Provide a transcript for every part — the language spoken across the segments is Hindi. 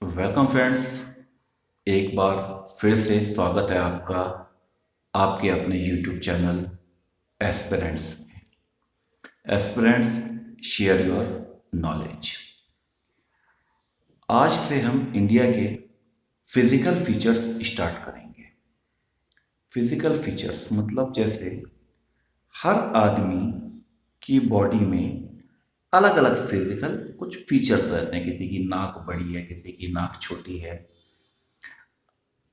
Welcome friends. एक बार फिर से स्वागत है आपका आपके अपने YouTube channel aspirants aspirants share your knowledge. आज से हम इंडिया के फिजिकल फीचर्स स्टार्ट करेंगे। फिजिकल फीचर्स मतलब जैसे हर आदमी की बॉडी में अलग अलग फिजिकल कुछ फीचर्स रहते हैं। किसी की नाक बड़ी है, किसी की नाक छोटी है,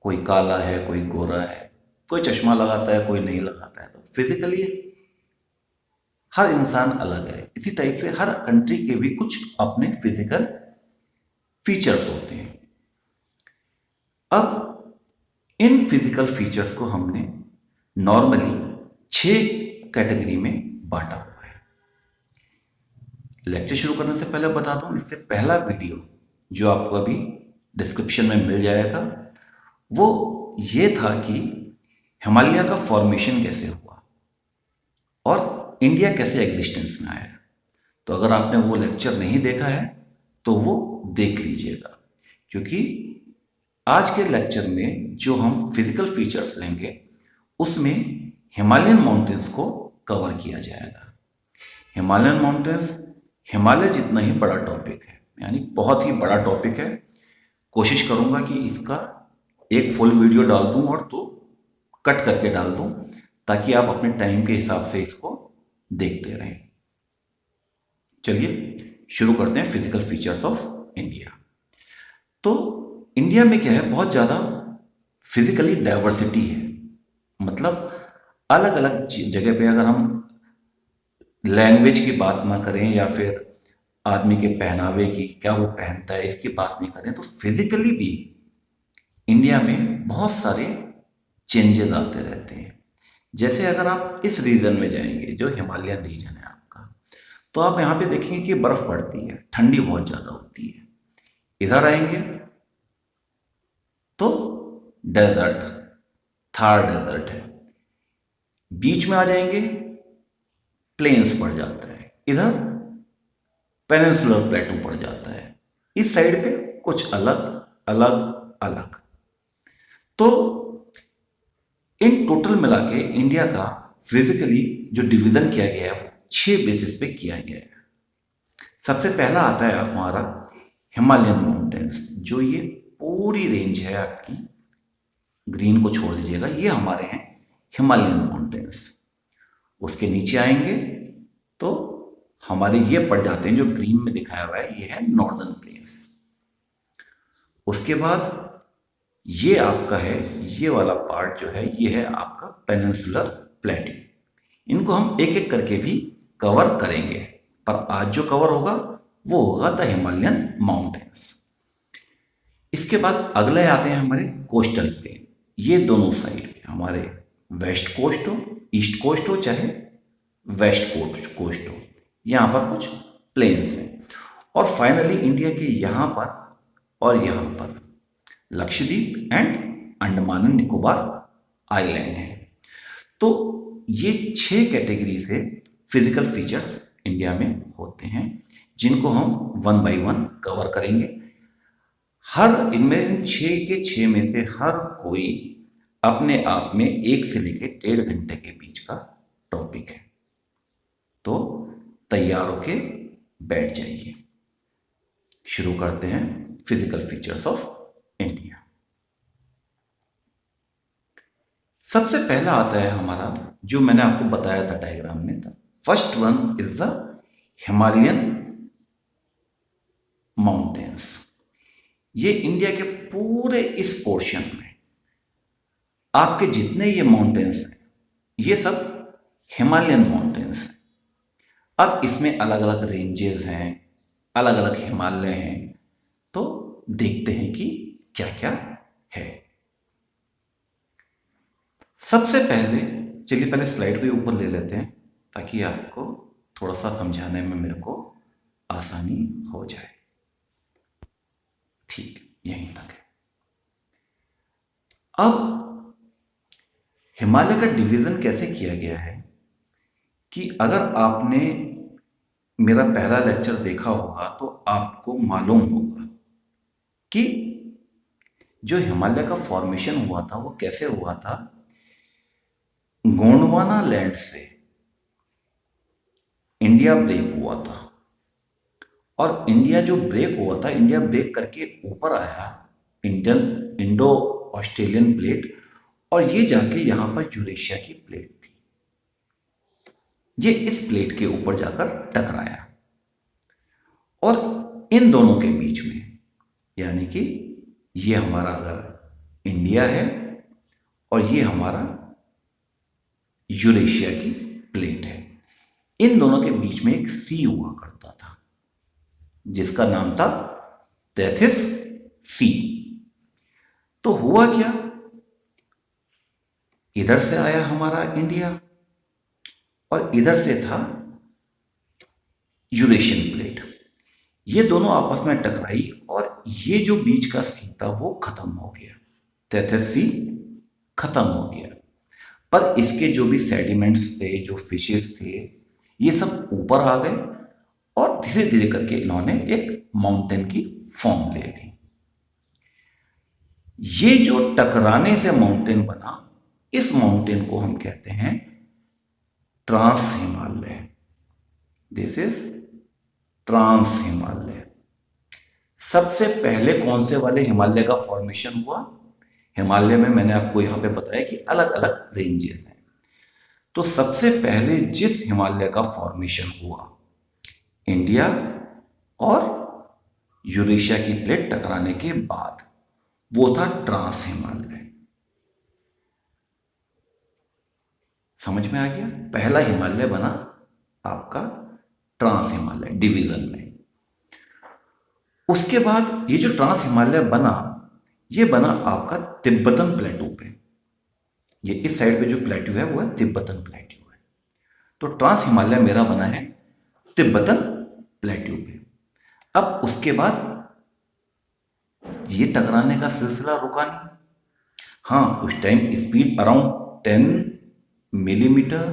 कोई काला है, कोई गोरा है, कोई चश्मा लगाता है, कोई नहीं लगाता है। तो फिजिकली हर इंसान अलग है। इसी टाइप से हर कंट्री के भी कुछ अपने फिजिकल फीचर्स होते हैं। अब इन फिजिकल फीचर्स को हमने नॉर्मली 6 कैटेगरी में बांटा हुआ है। लेक्चर शुरू करने से पहले बता दूं, इससे पहला वीडियो जो आपको अभी डिस्क्रिप्शन में मिल जाएगा वो ये था कि हिमालय का फॉर्मेशन कैसे हुआ और इंडिया कैसे एग्जिस्टेंस में आया। तो अगर आपने वो लेक्चर नहीं देखा है तो वो देख लीजिएगा, क्योंकि आज के लेक्चर में जो हम फिजिकल फीचर्स लेंगे उसमें हिमालयन माउंटेन्स को कवर किया जाएगा। हिमालयन माउंटेन्स हिमालय जितना ही बड़ा टॉपिक है, यानी बहुत ही बड़ा टॉपिक है। कोशिश करूंगा कि इसका एक फुल वीडियो डाल दूं और तो कट करके डाल दूं, ताकि आप अपने टाइम के हिसाब से इसको देखते रहें। चलिए शुरू करते हैं फिजिकल फीचर्स ऑफ इंडिया। तो इंडिया में क्या है, बहुत ज़्यादा फिजिकली डाइवर्सिटी है। मतलब अलग अलग जगह पे अगर हम लैंग्वेज की बात ना करें या फिर आदमी के पहनावे की, क्या वो पहनता है, इसकी बात नहीं करें, तो फिजिकली भी इंडिया में बहुत सारे चेंजेस आते रहते हैं। जैसे अगर आप इस रीजन में जाएंगे जो हिमालयन रीजन है आपका, तो आप यहाँ पे देखेंगे कि बर्फ पड़ती है, ठंडी बहुत ज़्यादा होती है। इधर आएंगे तो डेजर्ट, थार डेजर्ट है। बीच में आ जाएंगे प्लेन्स पड़ जाता है, इधर पेनिनसुलर प्लेटू पड़ जाता है। इस साइड पे कुछ अलग अलग अलग। तो इन टोटल मिला के इंडिया का फिजिकली जो डिवीजन किया गया है वो 6 बेसिस पे किया गया है। सबसे पहला आता है हमारा हिमालयन माउंटेन्स, जो ये पूरी रेंज है आपकी, ग्रीन को छोड़ दीजिएगा, ये हमारे हैं हिमालयन माउंटेन्स। उसके नीचे आएंगे तो हमारे ये पड़ जाते हैं, जो ग्रीन में दिखाया हुआ है ये है नॉर्दर्न प्लेन्स। उसके बाद ये आपका है, ये वाला पार्ट जो है ये है आपका पेनिनसुलर प्लेटू। इनको हम एक एक करके भी कवर करेंगे, पर आज जो कवर होगा वो होगा द हिमालयन माउंटेन्स। इसके बाद अगले आते हैं हमारे कोस्टल प्लेन। ये दोनों साइड हमारे वेस्ट कोस्ट हो, ईस्ट कोस्ट हो, चाहे वेस्ट कोस्ट हो, यहाँ पर कुछ प्लेन्स हैं। और फाइनली इंडिया के यहाँ पर और यहाँ पर Lakshadweep and Andaman and Nicobar island है। तो ये 6 कैटेगरी से फिजिकल फीचर्स इंडिया में होते हैं, जिनको हम 1 बाय 1 कवर करेंगे। हर इनमें 6 के 6 में से हर कोई अपने आप में 1 से लेकर 1.5 घंटे के बीच का टॉपिक है। तो तैयार होके बैठ जाइए। शुरू करते हैं फिजिकल फीचर्स ऑफ इंडिया। सबसे पहला आता है हमारा, जो मैंने आपको बताया था डायग्राम में था, first one is the Himalayan mountains. ये इंडिया के पूरे इस पोर्शन में आपके जितने ये माउंटेन्स हैं ये सब हिमालयन माउंटेन्स हैं। अब इसमें अलग अलग रेंजेस हैं, अलग अलग हिमालय हैं, तो देखते हैं कि क्या क्या है। सबसे पहले चलिए पहले स्लाइड को ऊपर ले लेते हैं, ताकि आपको थोड़ा सा समझाने में मेरे को आसानी हो जाए। ठीक, यहीं तक है। अब हिमालय का डिवीजन कैसे किया गया है कि अगर आपने मेरा पहला लेक्चर देखा होगा तो आपको मालूम होगा कि जो हिमालय का फॉर्मेशन हुआ था वो कैसे हुआ था। गोंडवाना लैंड से इंडिया ब्रेक हुआ था, और इंडिया जो ब्रेक हुआ था, इंडिया ब्रेक करके ऊपर आया इंडो ऑस्ट्रेलियन प्लेट, और ये जाके यहां पर यूरेशिया की प्लेट थी, ये इस प्लेट के ऊपर जाकर टकराया। और इन दोनों के बीच में, यानी कि ये हमारा अगर इंडिया है और ये हमारा यूरेशिया की प्लेट है, इन दोनों के बीच में एक सी हुआ करता था जिसका नाम था टेथिस सी। तो हुआ क्या, इधर से आया हमारा इंडिया और इधर से था यूरेशियन प्लेट, ये दोनों आपस में टकराई और ये जो बीच का सी था वो खत्म हो गया, टेथिस सी खत्म हो गया। पर इसके जो भी सेडिमेंट्स थे, जो फिशेस थे, ये सब ऊपर आ गए और धीरे धीरे करके इन्होंने एक माउंटेन की फॉर्म ले ली। ये जो टकराने से माउंटेन बना, इस माउंटेन को हम कहते हैं trans Himalaya. This is trans Himalaya. सबसे पहले कौन से वाले हिमालय का फॉर्मेशन हुआ? हिमालय में मैंने आपको यहां पे बताया कि अलग अलग रेंजेस हैं। तो सबसे पहले जिस हिमालय का फॉर्मेशन हुआ, इंडिया और यूरेशिया की प्लेट टकराने के बाद, वो था ट्रांस हिमालय। समझ में आ गया? पहला हिमालय बना आपका ट्रांस हिमालय डिवीजन में। उसके बाद ये जो ट्रांस हिमालय बना, ये बना आपका तिब्बतन प्लेटू पे। ये इस साइड पे जो प्लेटू है वो है तिब्बतन प्लेटू है। तो ट्रांस हिमालय मेरा बना है तिब्बतन प्लेटू पे। अब उसके बाद ये टकराने का सिलसिला रुका नहीं। हाँ, उस time speed around 10 millimetre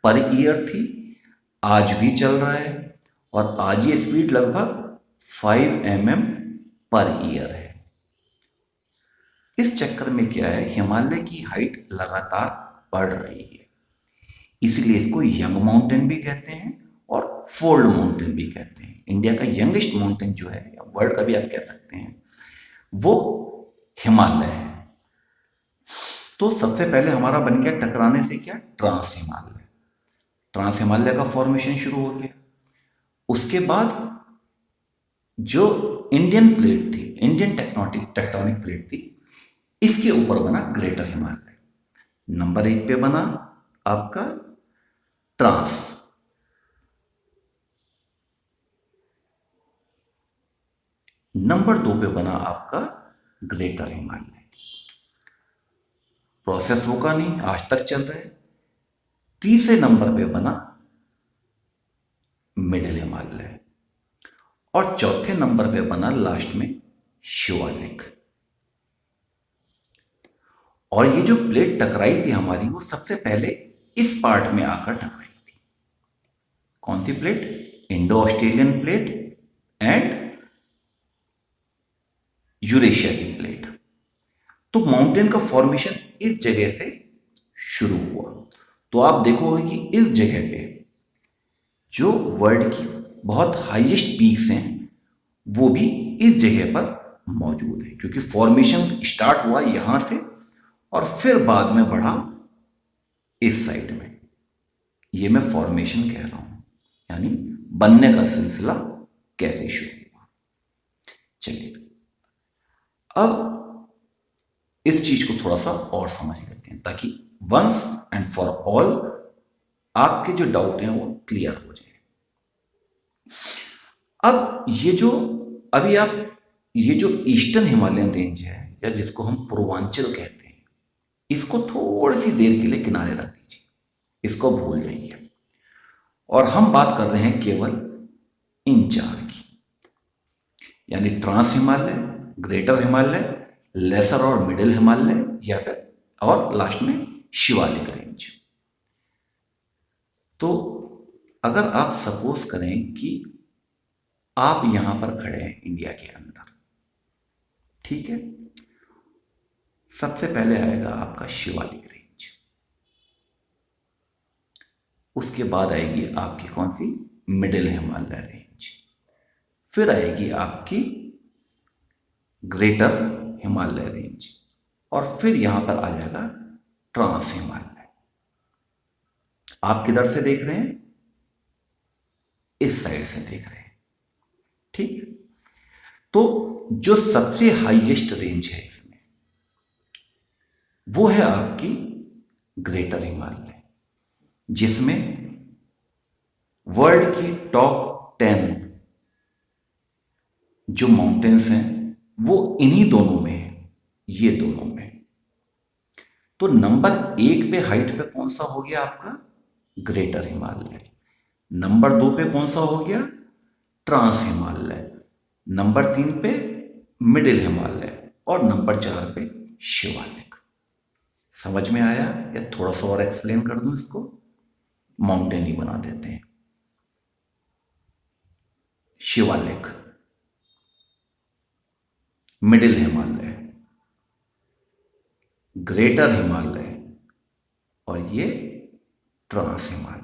per year थी, आज भी चल रहा है, और आज ये स्पीड लगभग 5 mm पर ईयर है। इस चक्कर में क्या है, हिमालय की हाइट लगातार बढ़ रही है, इसलिए इसको यंग माउंटेन भी कहते हैं और फोल्ड माउंटेन भी कहते हैं। इंडिया का यंगेस्ट माउंटेन जो है, या वर्ल्ड का भी आप कह सकते हैं, वो हिमालय है। तो सबसे पहले हमारा बन गया टकराने से क्या, ट्रांस हिमालय। ट्रांस हिमालय का फॉर्मेशन शुरू हो गया। उसके बाद जो इंडियन प्लेट थी, इंडियन टेक्टोनिक प्लेट थी, इसके ऊपर बना ग्रेटर हिमालय। नंबर 1 पे बना आपका ट्रांस, नंबर 2 पे बना आपका ग्रेटर हिमालय। प्रोसेस रुका नहीं, आज तक चल रहा है। तीसरे नंबर पे बना मिडिल हिमालय, और चौथे नंबर पे बना लास्ट में शिवालिक। और ये जो प्लेट टकराई थी हमारी, वो सबसे पहले इस पार्ट में आकर टकराई थी। कौन सी plate? Indo Australian plate and Eurasia की प्लेट। तो माउंटेन का फॉर्मेशन इस जगह से शुरू हुआ। तो आप देखोगे कि इस जगह पे जो वर्ल्ड की बहुत हाईएस्ट पीक्स हैं, वो भी इस जगह पर मौजूद है, क्योंकि फॉर्मेशन स्टार्ट हुआ यहां से और फिर बाद में बढ़ा इस साइड में। ये मैं फॉर्मेशन कह रहा हूं, यानी बनने का सिलसिला कैसे शुरू हुआ। चलिए, अब इस चीज को थोड़ा सा और समझ लेते हैं, ताकि वंस एंड फॉर ऑल आपके जो डाउट हैं वो क्लियर हो जाए। अब ये जो अभी आप ये जो ईस्टर्न हिमालयन रेंज है, या जिसको हम पूर्वांचल कहते हैं, इसको थोड़ी सी देर के लिए किनारे रख दीजिए, इसको भूल जाइए, और हम बात कर रहे हैं केवल इन 4 की, यानी trans Himalaya, greater Himalaya, lesser और मिडिल हिमालय, या फिर और लास्ट में शिवालिक रेंज। तो अगर आप सपोज करें कि आप यहां पर खड़े हैं इंडिया के अंदर, ठीक है। सबसे पहले आएगा आपका शिवालिक रेंज, उसके बाद आएगी आपकी कौन सी, मिडिल हिमालय रेंज, फिर आएगी आपकी ग्रेटर हिमालय रेंज, और फिर यहां पर आ जाएगा ट्रांस हिमालय। आप किधर से देख रहे हैं, इस साइड से देख रहे हैं, ठीक है। तो जो सबसे हाईएस्ट रेंज है इसमें, वो है आपकी ग्रेटर हिमालय, जिसमें वर्ल्ड की टॉप 10 जो माउंटेन्स हैं वो इन्हीं दोनों में है, ये दोनों में। तो नंबर 1 पे हाइट पे कौन सा हो गया आपका, ग्रेटर हिमालय। नंबर 2 पे कौन सा हो गया, ट्रांस हिमालय। नंबर 3 पे मिडिल हिमालय, और नंबर 4 पे शिवालिक। समझ में आया, या थोड़ा सा और एक्सप्लेन कर दूं इसको, माउंटेन ही बना देते हैं। शिवालिक, मिडिल हिमालय, ग्रेटर हिमालय, और ये ट्रांस हिमालय।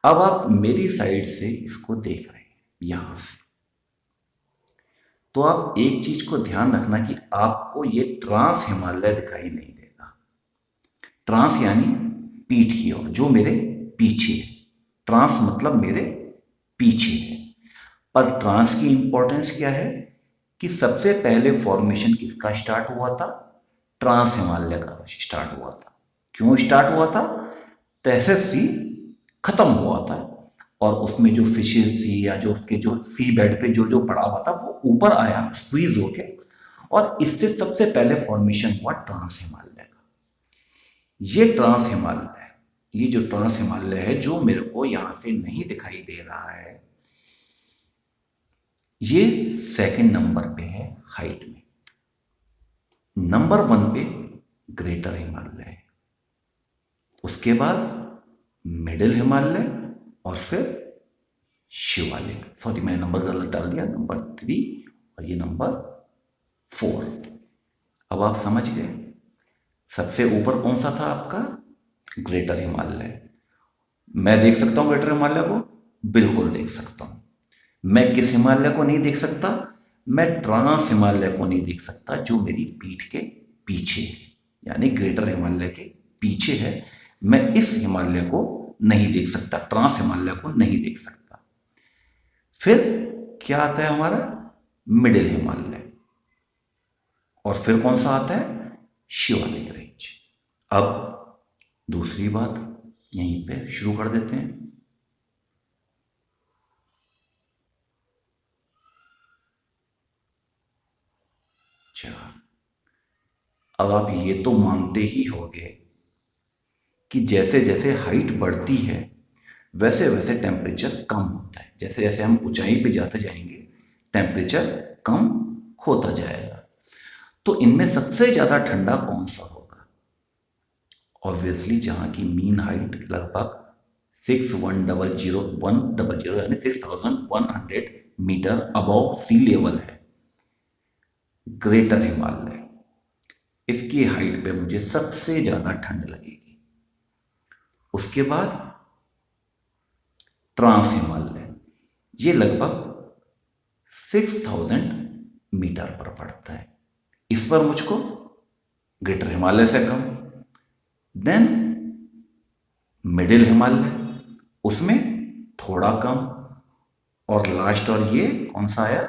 अब आप मेरी साइड से इसको देख रहे हैं यहां से, तो आप एक चीज को ध्यान रखना कि आपको ये ट्रांस हिमालय दिखाई नहीं देगा। ट्रांस यानी पीठ की ओर, जो मेरे पीछे है। ट्रांस मतलब मेरे पीछे है। पर ट्रांस की इंपॉर्टेंस क्या है कि सबसे पहले फॉर्मेशन किसका स्टार्ट हुआ था, ट्रांस हिमालय का स्टार्ट हुआ था। क्यों स्टार्ट हुआ था, तहसीस सी खत्म हुआ था, और उसमें जो फिशेस थी या जो उसके जो सी बेड पे जो जो पड़ा हुआ था वो ऊपर आया स्क्वीज होके, और इससे सबसे पहले फॉर्मेशन हुआ ट्रांस हिमालय का। ये ट्रांस हिमालय है, ये जो ट्रांस हिमालय है जो मेरे को यहां से नहीं दिखाई दे रहा है, ये सेकंड नंबर पे है हाइट में। नंबर 1 पे ग्रेटर हिमालय है, उसके बाद मिडिल हिमालय, और फिर शिवालिक। सॉरी मैंने नंबर गलत डाल दिया, नंबर 3 और ये नंबर 4। अब आप समझ गए, सबसे ऊपर कौन सा था आपका, ग्रेटर हिमालय। मैं देख सकता हूं ग्रेटर हिमालय को, बिल्कुल देख सकता हूं। मैं किस हिमालय को नहीं देख सकता, मैं ट्रांस हिमालय को नहीं देख सकता, जो मेरी पीठ के पीछे है, यानी ग्रेटर हिमालय के पीछे है। मैं इस हिमालय को नहीं देख सकता, ट्रांस हिमालय को नहीं देख सकता। फिर क्या आता है हमारा, मिडिल हिमालय, और फिर कौन सा आता है, शिवालिक रेंज। अब दूसरी बात यहीं पे शुरू कर देते हैं। अच्छा, अब आप ये तो मानते ही होंगे कि जैसे जैसे हाइट बढ़ती है वैसे वैसे टेम्परेचर कम होता है। जैसे जैसे हम ऊंचाई पे जाते जाएंगे टेम्परेचर कम होता जाएगा। तो इनमें सबसे ज़्यादा ठंडा कौन सा होगा, ऑब्वियसली जहाँ की मीन हाइट लगभग 6100 यानी 6100 मीटर अबव सी लेवल है, ग्रेटर हिमालय। इसकी हाइट पे मुझे सबसे ज़्यादा ठंड लगेगी। उसके बाद ट्रांस हिमालय, ये लगभग 6000 मीटर पर पड़ता है, इस पर मुझको ग्रेटर हिमालय से कम। देन मिडिल हिमालय, उसमें थोड़ा कम, और लास्ट और ये कौन सा आया,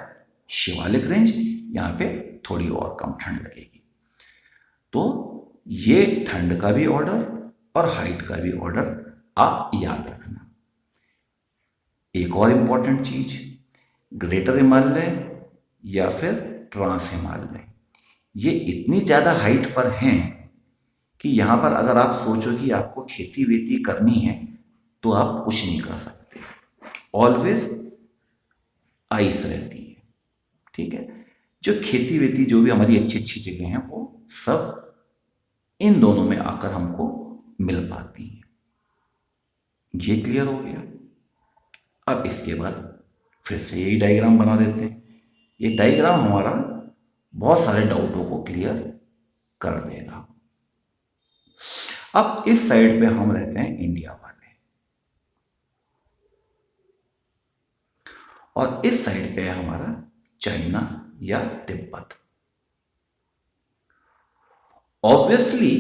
शिवालिक रेंज, यहाँ पे थोड़ी और कम ठंड लगेगी। तो ये ठंड का भी ऑर्डर और हाइट का भी ऑर्डर आप याद रखना। एक और इंपॉर्टेंट चीज, ग्रेटर हिमालय या फिर ट्रांस हिमालय, ये इतनी ज्यादा हाइट पर हैं कि यहां पर अगर आप सोचो कि आपको खेती वेती करनी है तो आप कुछ नहीं कर सकते, ऑलवेज आइस रहती है। ठीक है, जो खेती वेती जो भी हमारी अच्छी अच्छी जगह हैं वो सब इन दोनों में आकर हमको मिल पाती है। ये क्लियर हो गया। अब इसके बाद फिर से यही डायग्राम बना देते हैं। ये डायग्राम हमारा बहुत सारे डाउटों को क्लियर कर देगा। अब इस साइड पे हम रहते हैं इंडिया वाले, और इस साइड पे है हमारा चाइना या तिब्बत। ऑब्वियसली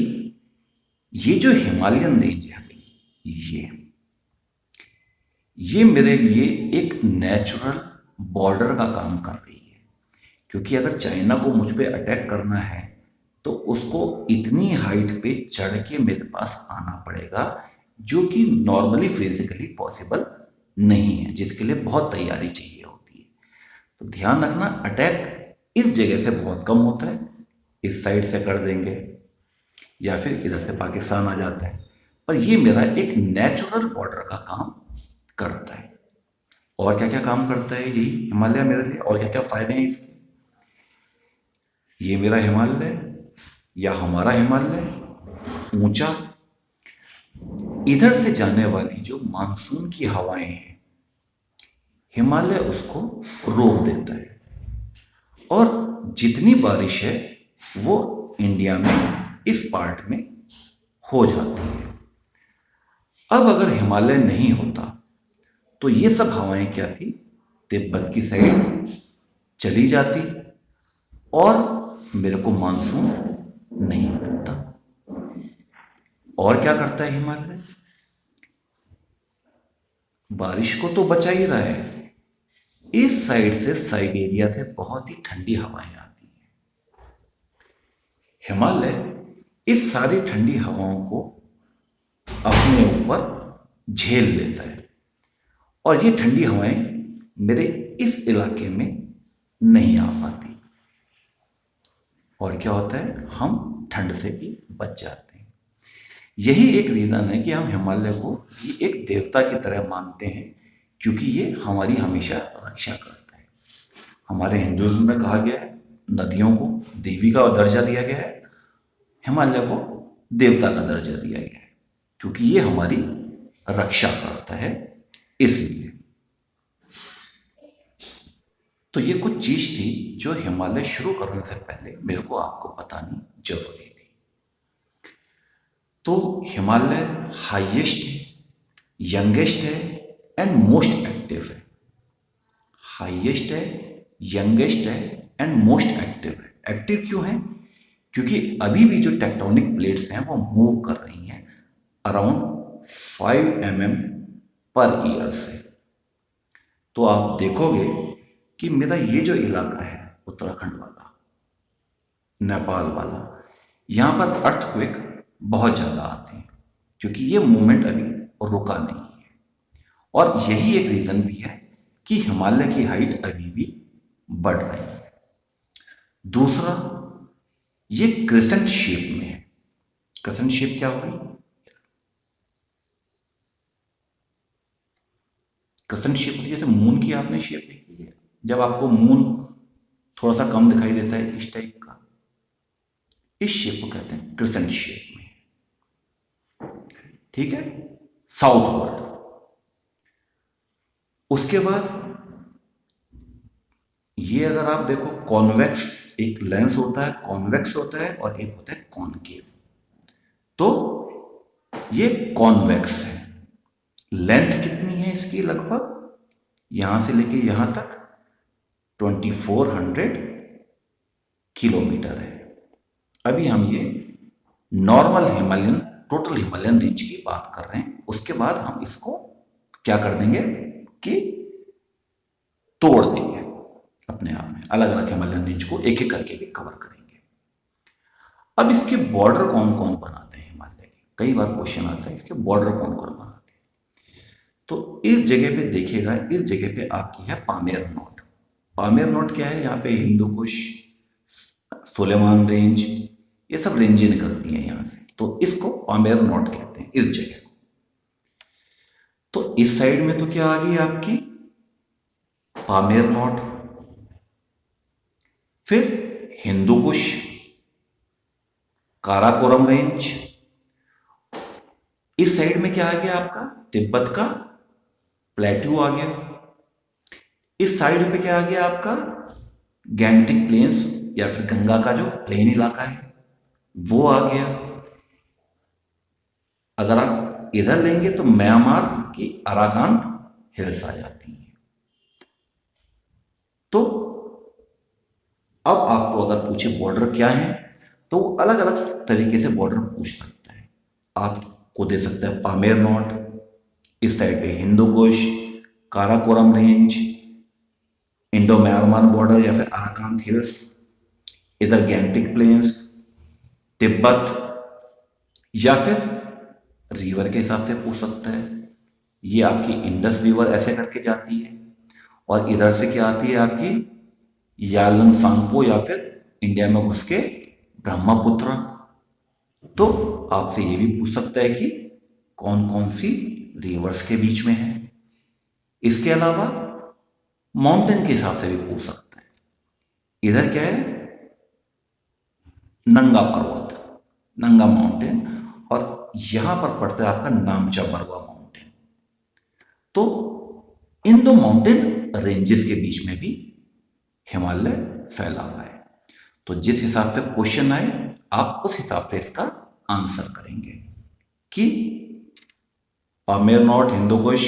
ये जो हिमालयन रेंज है ये मेरे लिए एक नेचुरल बॉर्डर का काम कर रही है, क्योंकि अगर चाइना को मुझ पे अटैक करना है तो उसको इतनी हाइट पे चढ़ के मेरे पास आना पड़ेगा, जो कि नॉर्मली फिजिकली पॉसिबल नहीं है, जिसके लिए बहुत तैयारी चाहिए होती है। तो ध्यान रखना, अटैक इस जगह से बहुत कम होता है, इस साइड से कर देंगे या फिर इधर से पाकिस्तान आ जाता है, पर ये मेरा एक नेचुरल बॉर्डर का काम करता है। और क्या क्या काम करता है यही हिमालय मेरे लिए, और क्या क्या फायदे हैं इसके? ये मेरा हिमालय या हमारा हिमालय ऊंचा, इधर से जाने वाली जो मानसून की हवाएं हैं हिमालय उसको रोक देता है, और जितनी बारिश है वो इंडिया में इस पार्ट में हो जाती है। अब अगर हिमालय नहीं होता तो ये सब हवाएं क्या थी, तिब्बत की साइड चली जाती और मेरे को मानसून नहीं मिलता। और क्या करता है हिमालय? बारिश को तो बचा ही रहा है, इस साइड से साइबेरिया से बहुत ही ठंडी हवाएं आती हैं। हिमालय इस सारी ठंडी हवाओं को अपने ऊपर झेल लेता है, और ये ठंडी हवाएं मेरे इस इलाके में नहीं आ पाती, और क्या होता है, हम ठंड से भी बच जाते हैं। यही एक रीज़न है कि हम हिमालय को एक देवता की तरह मानते हैं, क्योंकि ये हमारी हमेशा रक्षा करता है। हमारे हिंदुइज्म में कहा गया है नदियों को देवी का दर्जा दिया गया है, हिमालय को देवता का दर्जा दिया गया है, क्योंकि ये हमारी रक्षा करता है इसलिए। तो ये कुछ चीज थी जो हिमालय शुरू करने से पहले मेरे को आपको बतानी जरूरी थी। तो हिमालय हाईएस्ट है, यंगेस्ट है एंड मोस्ट एक्टिव है। हाईएस्ट है, यंगेस्ट है एंड मोस्ट एक्टिव है। एक्टिव क्यों है? क्योंकि अभी भी जो टेक्टोनिक प्लेट्स हैं वो मूव कर रही हैं अराउंड 5 mm पर ईयर से। तो आप देखोगे कि मेरा ये जो इलाका है उत्तराखंड वाला, नेपाल वाला, यहाँ पर अर्थक्वेक बहुत ज़्यादा आते हैं, क्योंकि ये मूवमेंट अभी रुका नहीं है। और यही एक रीज़न भी है कि हिमालय की हाइट अभी भी बढ़ रही है। दूसरा, ये क्रिसेंट शेप में है। क्रिसेंट शेप क्या होगी? क्रिसेंट शेप जैसे मून की आपने शेप देखी है, जब आपको मून थोड़ा सा कम दिखाई देता है इस टाइप का, इस शेप को कहते हैं क्रिसेंट शेप में। ठीक है, साउथवर्ड। उसके बाद ये अगर आप देखो, कॉन्वेक्स एक लेंस होता है, कॉन्वेक्स होता है, और एक होता है कॉनकेव। तो ये कॉन्वेक्स है। लेंथ कितनी है इसकी? लगभग यहां से लेके यहां तक 2400 किलोमीटर है। अभी हम ये normal Himalayan, total Himalayan range की बात कर रहे हैं। उसके बाद हम इसको क्या कर देंगे कि तोड़ देंगे अपने आप में, अलग अलग हिमालयन रेंज को एक एक करके भी कवर करेंगे। अब इसके बॉर्डर कौन कौन बनाते हैं हिमालय के? कई बार क्वेश्चन आता है इसके बॉर्डर कौन कौन बनाते हैं। तो इस जगह पे देखिएगा, इस जगह पे आपकी है पामेर नोट। पामेर नोट क्या है? यहाँ पे हिंदू कुश, सोलेमान रेंज, ये सब रेंजें निकलती हैं यहाँ से, तो इसको पामेर नोट कहते हैं इस जगह को। तो इस साइड में तो क्या आ गई आपकी पामेर नोट, फिर हिंदू कुश, काराकोरम रेंज। इस साइड में क्या आ गया आपका? तिब्बत का प्लेट्यू आ गया। इस साइड पे क्या आ गया आपका? गैंगटिक प्लेन्स या फिर गंगा का जो प्लेन इलाका है वो आ गया। अगर आप इधर लेंगे तो म्यांमार की अराकान हिल्स आ जाती हैं। तो अब आपको अगर पूछे बॉर्डर क्या है, तो वो अलग अलग तरीके से बॉर्डर पूछ सकता है। आपको दे सकता है पामेर नॉट, इस साइड पे Hindu Kush, Karakoram range, Indo Myanmar border या फिर अराकान हिल्स, इधर गैंगटिक प्लेन्स, तिब्बत, या फिर रिवर के हिसाब से पूछ सकता है। ये आपकी इंडस रिवर ऐसे करके जाती है, और इधर से क्या आती है आपकी यालंग सांगपो, या फिर इंडिया में घुस के ब्रह्मपुत्र। तो आपसे ये भी पूछ सकता है कि कौन कौन सी रिवर्स के बीच में है। इसके अलावा माउंटेन के हिसाब से भी पूछ सकता है। इधर क्या है, नंगा पर्वत, नंगा माउंटेन, और यहां पर पड़ता है आपका नामचा बरवा माउंटेन। तो इन दो माउंटेन रेंजेस के बीच में भी हिमालय फैला हुआ है। तो जिस हिसाब से क्वेश्चन आए आप उस हिसाब से इसका आंसर करेंगे कि Pamir knot, Hindu Kush,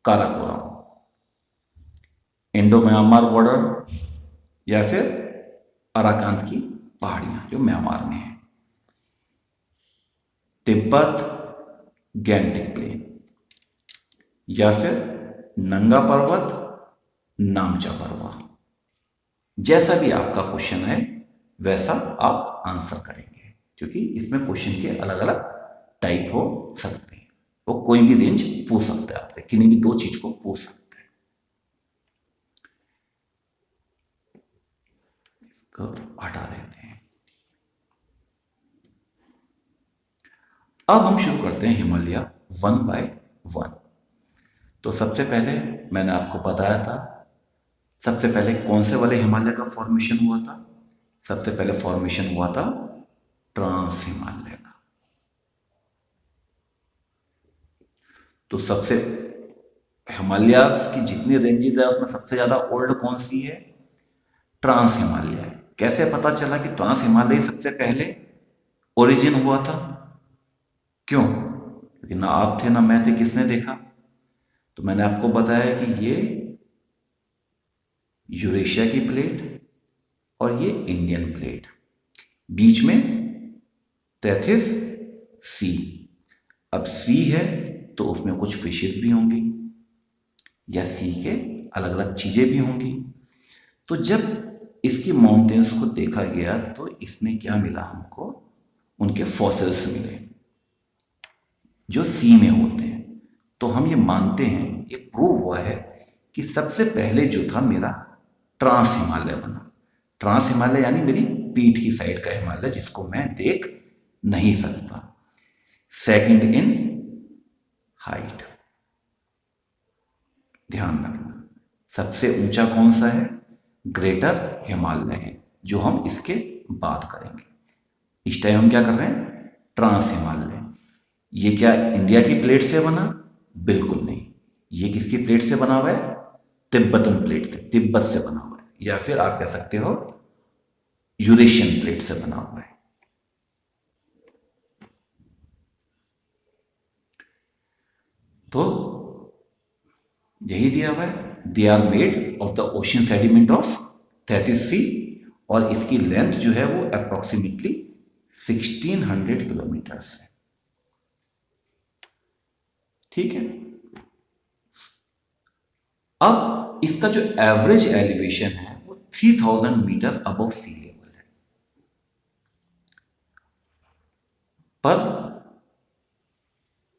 Karakoram, Indo Myanmar border, या फिर अराकान की पहाड़ियां जो म्यांमार में है, तिब्बत, गैंगटिक प्लेन, या फिर नंगा पर्वत, नामचा पर्वत। जैसा भी आपका क्वेश्चन है वैसा आप आंसर करेंगे, क्योंकि इसमें क्वेश्चन के अलग अलग टाइप हो सकते हैं। वो कोई भी रेंज पूछ सकता है आपसे, किन्हीं भी दो चीज को पूछ सकता है। इसको हटा देते हैं। अब हम शुरू करते हैं हिमालय 1 by 1। तो सबसे पहले मैंने आपको बताया था, सबसे पहले कौन से वाले हिमालय का फॉर्मेशन हुआ था। सबसे पहले फॉर्मेशन हुआ था ट्रांस हिमालय का। तो सबसे हिमालय की जितनी रेंजेस है उसमें सबसे ज्यादा ओल्ड कौन सी है, ट्रांस हिमालय। कैसे पता चला कि ट्रांस हिमालय सबसे पहले ओरिजिन हुआ था? क्यों? क्योंकि ना आप थे ना मैं थे, किसने देखा? तो मैंने आपको बताया कि ये यूरेशिया की प्लेट और ये इंडियन प्लेट, बीच में तैथिस सी। अब सी है तो उसमें कुछ फिशेस भी होंगी, या सी के अलग अलग चीजें भी होंगी। तो जब इसकी माउंटेन्स को देखा गया तो इसमें क्या मिला हमको, उनके फॉसिल्स मिले जो सी में होते हैं। तो हम ये मानते हैं, ये प्रूव हुआ है कि सबसे पहले जो था मेरा ट्रांस हिमालय बना। ट्रांस हिमालय यानी मेरी पीठ की साइड का हिमालय जिसको मैं देख नहीं सकता। सेकंड इन हाइट, ध्यान रखना सबसे ऊंचा कौन सा है, ग्रेटर हिमालय है, जो हम इसके बात करेंगे। इस टाइम हम क्या कर रहे हैं, ट्रांस हिमालय। ये क्या इंडिया की प्लेट से बना? बिल्कुल नहीं। ये किसकी प्लेट से बना हुआ है? तिब्बतन प्लेट से, तिब्बत से बना हुआ है, या फिर आप कह सकते हो यूरेशियन प्लेट से बना हुआ है। तो यही दिया हुआ है, they are made of the ocean sediment of Tethys sea, और इसकी लेंथ जो है वो अप्रोक्सीमेटली 1600 किलोमीटर्स है। ठीक है। अब इसका जो एवरेज एलिवेशन है वो 3000 मीटर अबव सी लेवल है। पर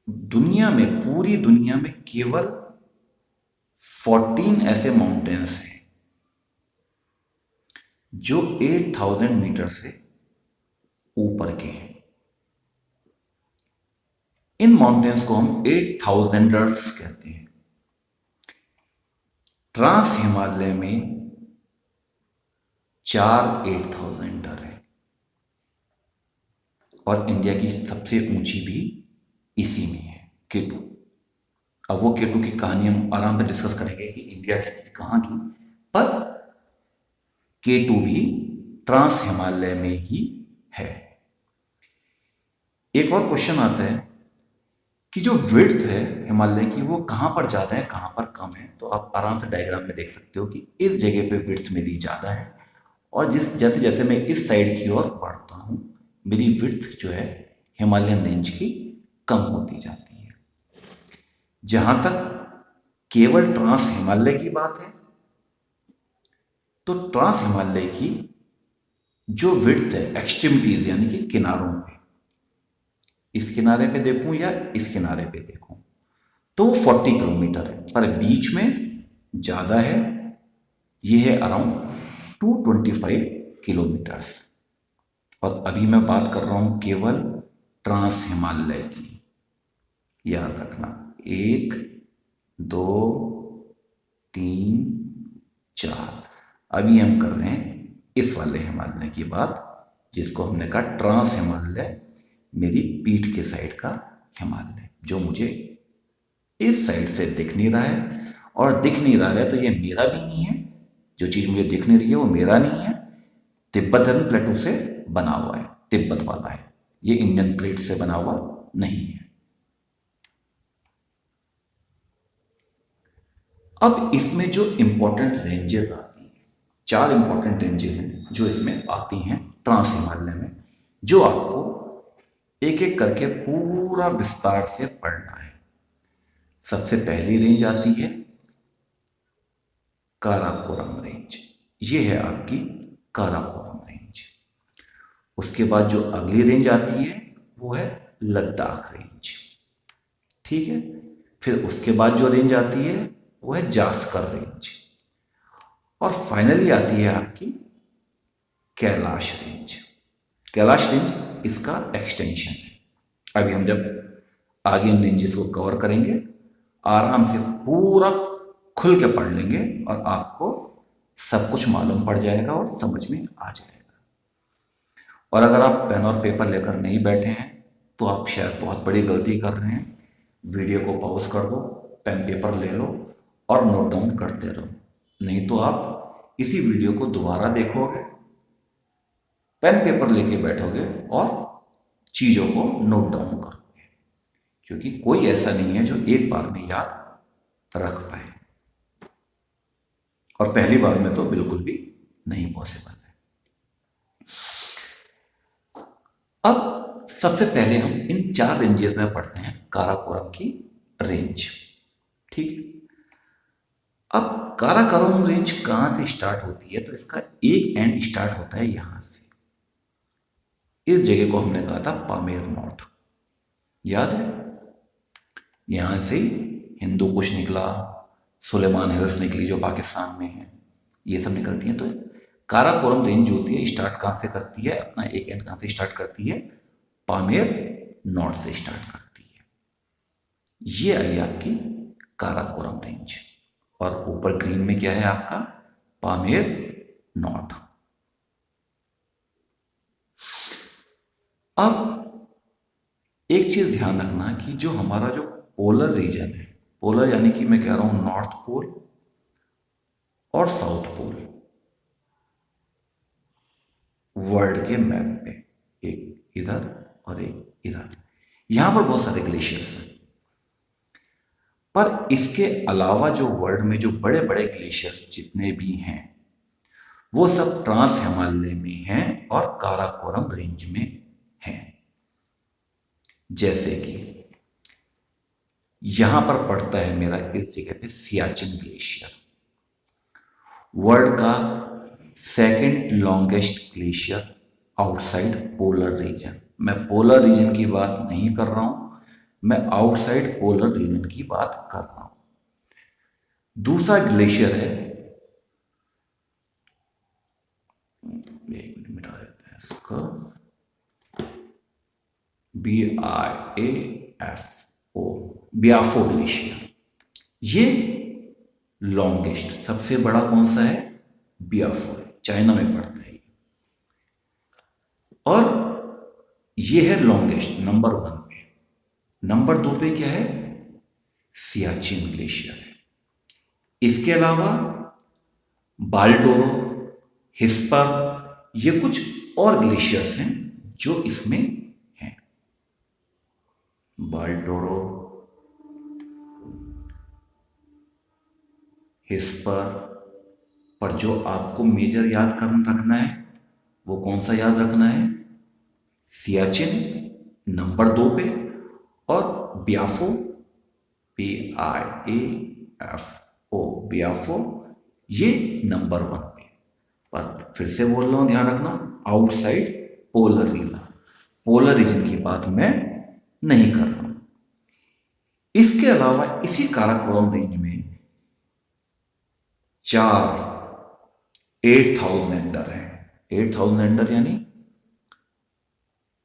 दुनिया में, पूरी दुनिया में केवल 14 ऐसे माउंटेन्स हैं जो 8000 मीटर से ऊपर के हैं। इन माउंटेन्स को हम 8000ers कहते हैं। ट्रांस हिमालय में 4 8000er है, और इंडिया की सबसे ऊंची भी इसी में है, K2। अब वो K2 की कहानी हम आराम से डिस्कस करेंगे कि इंडिया की कहाँ की, पर K2 भी ट्रांस हिमालय में ही है। एक और क्वेश्चन आता है कि जो विड्थ है हिमालय की वो कहाँ पर ज़्यादा है, कहाँ पर कम है। तो आप आराम से डायग्राम में देख सकते हो कि इस जगह पे विड्थ मेरी ज़्यादा है, और जैसे जैसे मैं इस साइड की ओर बढ़ता हूँ मेरी विड्थ जो है हिमालयन रेंज की कम होती जाती है। जहाँ तक केवल ट्रांस हिमालय की बात है, तो ट्रांस हिमालय की जो विड्थ है एक्सट्रीमिटीज यानी कि किनारों पे, इस किनारे पे देखूं या इस किनारे पे देखूं, तो 40 किलोमीटर है, पर बीच में ज़्यादा है, ये है अराउंड 225 किलोमीटर्स। और अभी मैं बात कर रहा हूं केवल ट्रांस हिमालय की, याद रखना 1 2 3 4। अभी हम कर रहे हैं इस वाले हिमालय की बात, जिसको हमने कहा ट्रांस हिमालय, मेरी पीठ के साइड का हिमालय, जो मुझे इस साइड से दिख नहीं रहा है। और दिख नहीं रहा है तो ये मेरा भी नहीं है, जो चीज़ मुझे दिख नहीं रही है वो मेरा नहीं है, तिब्बतन प्लेटू से बना हुआ है, तिब्बत वाला है, ये इंडियन प्लेट से बना हुआ नहीं है। अब इसमें जो इंपॉर्टेंट रेंजेस आती हैं, 4 इंपॉर्टेंट रेंजेस हैं जो इसमें आती हैं ट्रांस हिमालय में, जो आपको एक एक करके पूरा विस्तार से पढ़ना है। सबसे पहली रेंज आती है काराकोरम रेंज, ये है आपकी काराकोरम रेंज। उसके बाद जो अगली रेंज आती है वो है लद्दाख रेंज, ठीक है। फिर उसके बाद जो रेंज आती है वो है जास्कर रेंज, और फाइनली आती है आपकी कैलाश रेंज। कैलाश रेंज इसका एक्सटेंशन है। अभी हम जब आगे इन रेंजेस को कवर करेंगे आराम से पूरा खुल के पढ़ लेंगे और आपको सब कुछ मालूम पड़ जाएगा और समझ में आ जाएगा। और अगर आप पेन और पेपर लेकर नहीं बैठे हैं तो आप शायद बहुत बड़ी गलती कर रहे हैं। वीडियो को पॉज कर दो, पेन पेपर ले लो और नोट डाउन करते रहो, नहीं तो आप इसी वीडियो को दोबारा देखोगे, पेन पेपर लेके बैठोगे और चीज़ों को नोट डाउन करोगे, क्योंकि कोई ऐसा नहीं है जो एक बार में याद रख पाए, और पहली बार में तो बिल्कुल भी नहीं पॉसिबल है। अब सबसे पहले हम इन 4 रेंजेस में पढ़ते हैं काराकोरम की रेंज, ठीक। अब काराकोरम रेंज कहां से स्टार्ट होती है, तो इसका एक एंड स्टार्ट होता है यहां से, इस जगह को हमने कहा था पामेर नॉट, याद है। यहां से हिंदू कुश निकला, सुलेमान हिल्स निकली जो पाकिस्तान में है, ये सब निकलती हैं। तो काराकोरम रेंज जो होती है स्टार्ट कहां से करती है, अपना एक एंड कहां से स्टार्ट करती है, पामेर नॉट से स्टार्ट करती है। ये आई आपकी काराकोरम रेंज, और ऊपर ग्रीन में क्या है आपका पामेर नॉट। अब एक चीज ध्यान रखना कि जो हमारा जो पोलर रीजन है, पोलर यानी कि मैं कह रहा हूं नॉर्थ पोल और साउथ पोल, वर्ल्ड के मैप पे एक इधर और एक इधर, यहां पर बहुत सारे ग्लेशियर्स हैं, पर इसके अलावा जो वर्ल्ड में जो बड़े बड़े ग्लेशियर्स जितने भी हैं वो सब ट्रांस हिमालय में हैं और काराकोरम रेंज में हैं। जैसे कि यहां पर पड़ता है मेरा इस जगह पे सियाचिन ग्लेशियर, वर्ल्ड का second longest glacier outside polar region. मैं पोलर रीजन की बात नहीं कर रहा हूं, मैं आउटसाइड पोलर रीजन की बात कर रहा हूं। दूसरा ग्लेशियर है, एक मिनट मिटा देते हैं इसका, BIAFO, ब्याफो ग्लेशियर। ये लॉन्गेस्ट सबसे बड़ा कौन सा है, ब्याफो है, चाइना में पड़ता है। और ये है लॉन्गेस्ट नंबर 1 पे। नंबर 2 पे क्या है, सियाचिन ग्लेशियर है। इसके अलावा बाल्टोरो, हिस्पर, ये कुछ और ग्लेशियर्स हैं जो इसमें हैं। बाल्टोरो, हिस्पर, पर जो आपको मेजर याद रखना है वो कौन सा याद रखना है? सियाचिन नंबर 2 पे, और ब्याफो, BIAFO, ब्याफो, ये नंबर 1 पे। पर फिर से बोल रहा हूं, ध्यान रखना, outside polar region, polar region की बात मैं नहीं कर रहा हूं। इसके अलावा इसी काराकोरम रेंज में 4 8000 है। 8000 यानी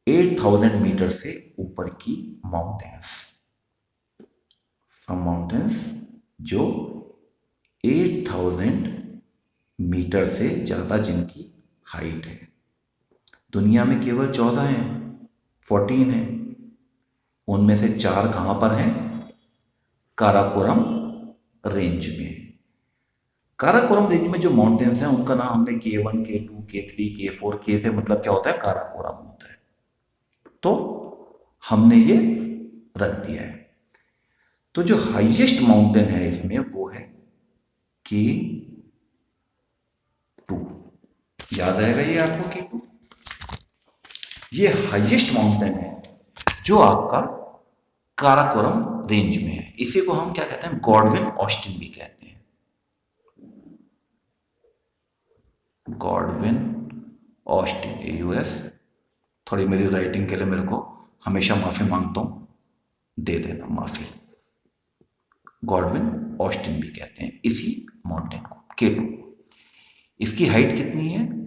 8000 मीटर से ऊपर की माउंटेन्स, सम माउंटेन्स जो 8000 मीटर से ज्यादा जिनकी हाइट है। दुनिया में केवल 14 हैं, 14 हैं। उनमें से 4 कहां पर हैं? काराकोरम रेंज में। काराकोरम रेंज में जो माउंटेन्स हैं उनका नाम हमने K1, K2, K3, K4, K से मतलब क्या होता है? काराकोरम होता है। तो हमने ये रख दिया है। तो जो हाईएस्ट माउंटेन है इसमें वो है K2। याद आएगा ये आपको K2? ये हाईएस्ट माउंटेन है जो आपका काराकोरम रेंज में है। इसी को हम क्या कहते हैं? गॉडविन ऑस्टिन भी कहते हैं। Godwin Austen, US। थोड़ी मेरी राइटिंग के लिए मेरे को हमेशा माफी मांगता हूं, दे देना माफी। गॉडविन ऑस्टिन भी कहते हैं इसी माउंटेन को, K2। इसकी हाइट कितनी है?